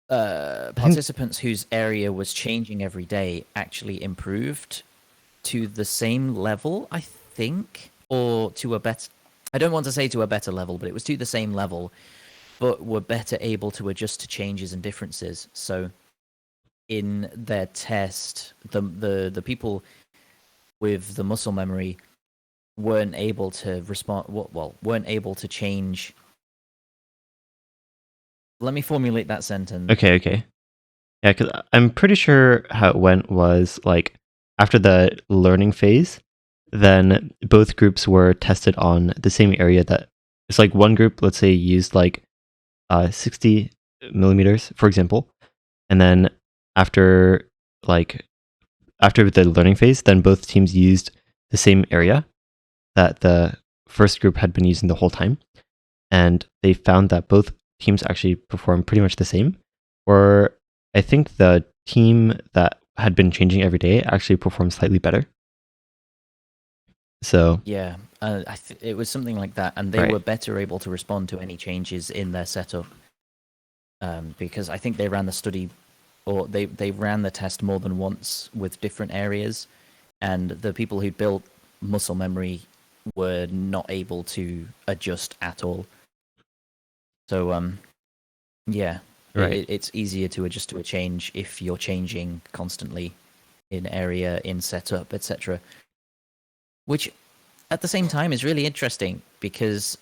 B: participants whose area was changing every day actually improved to the same level, I think, or to a better... I don't want to say to a better level, but it was to the same level, but were better able to adjust to changes and differences. So in their test, the people with the muscle memory weren't able to respond, weren't able to change. Let me formulate that sentence.
A: Okay. Yeah, because I'm pretty sure how it went was, like, after the learning phase, then both groups were tested on the same area. That it's like one group, let's say, used like 60 millimeters, for example, and then after the learning phase, then both teams used the same area that the first group had been using the whole time, and they found that both teams actually performed pretty much the same. Or I think the team that had been changing every day actually performed slightly better. So
B: yeah, it was something like that, and they were better able to respond to any changes in their setup, because I think they ran the study, or they ran the test more than once with different areas, and the people who built muscle memory were not able to adjust at all. So yeah, it's easier to adjust to a change if you're changing constantly in area, in setup, etc. Which, at the same time, is really interesting because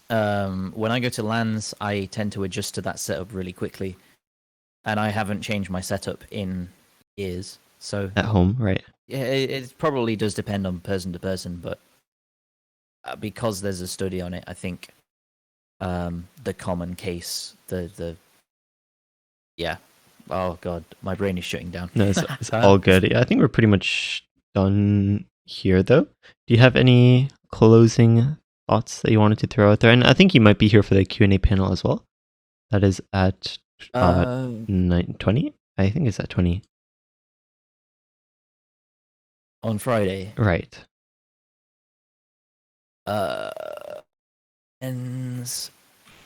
B: when I go to LANs, I tend to adjust to that setup really quickly, and I haven't changed my setup in years. So
A: at home, right?
B: Yeah, it probably does depend on person to person, but because there's a study on it, I think the common case, yeah. Oh god, my brain is shutting down.
A: No, it's all good. Yeah, I think we're pretty much done here, though. Do you have any closing thoughts that you wanted to throw out there? And I think you might be here for the Q&A panel as well. That is at 9:20. I think it's at 20
B: on Friday.
A: Right.
B: Ends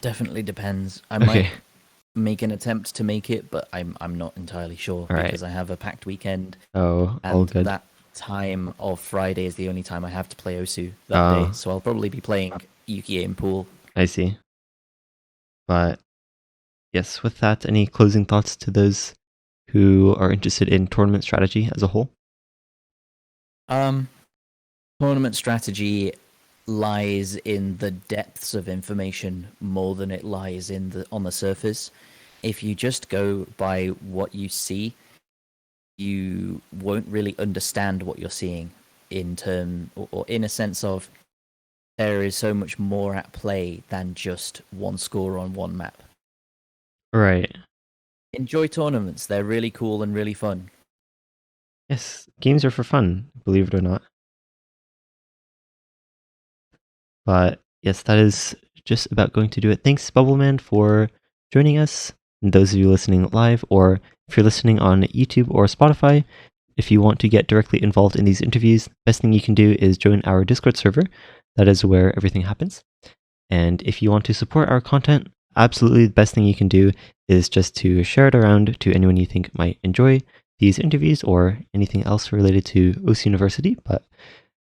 B: definitely depends. I might make an attempt to make it, but I'm not entirely sure because I have a packed weekend.
A: Oh, all good.
B: That time of Friday is the only time I have to play Osu that day, so I'll probably be playing Yuki in pool.
A: I see. But yes, with that, any closing thoughts to those who are interested in tournament strategy as a whole?
B: Tournament strategy lies in the depths of information more than it lies on the surface. If you just go by what you see, you won't really understand what you're seeing or in a sense of there is so much more at play than just one score on one map.
A: Right.
B: Enjoy tournaments. They're really cool and really fun.
A: Yes, games are for fun, believe it or not. But yes, that is just about going to do it. Thanks, Bubbleman, for joining us. And those of you listening live, or if you're listening on YouTube or Spotify, if you want to get directly involved in these interviews, best thing you can do is join our Discord server. That is where everything happens. And if you want to support our content, absolutely the best thing you can do is just to share it around to anyone you think might enjoy these interviews or anything else related to OC University. But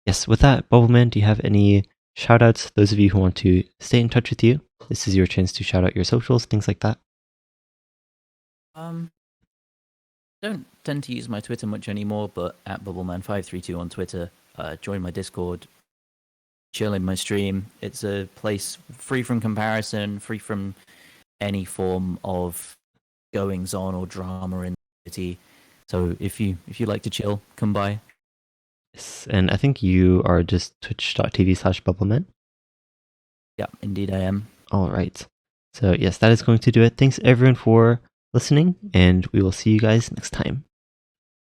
A: yes, with that, Bubbleman, do you have any shout-outs? Those of you who want to stay in touch with you, this is your chance to shout out your socials, things like that.
B: Don't tend to use my Twitter much anymore, but at Bubbleman532 on Twitter. Join my Discord. Chill in my stream. It's a place free from comparison, free from any form of goings on or drama in the city. So if you like to chill, come by.
A: Yes, and I think you are just twitch.tv/Bubbleman.
B: Yeah, indeed I am.
A: All right. So yes, that is going to do it. Thanks everyone for listening, and we will see you guys next time.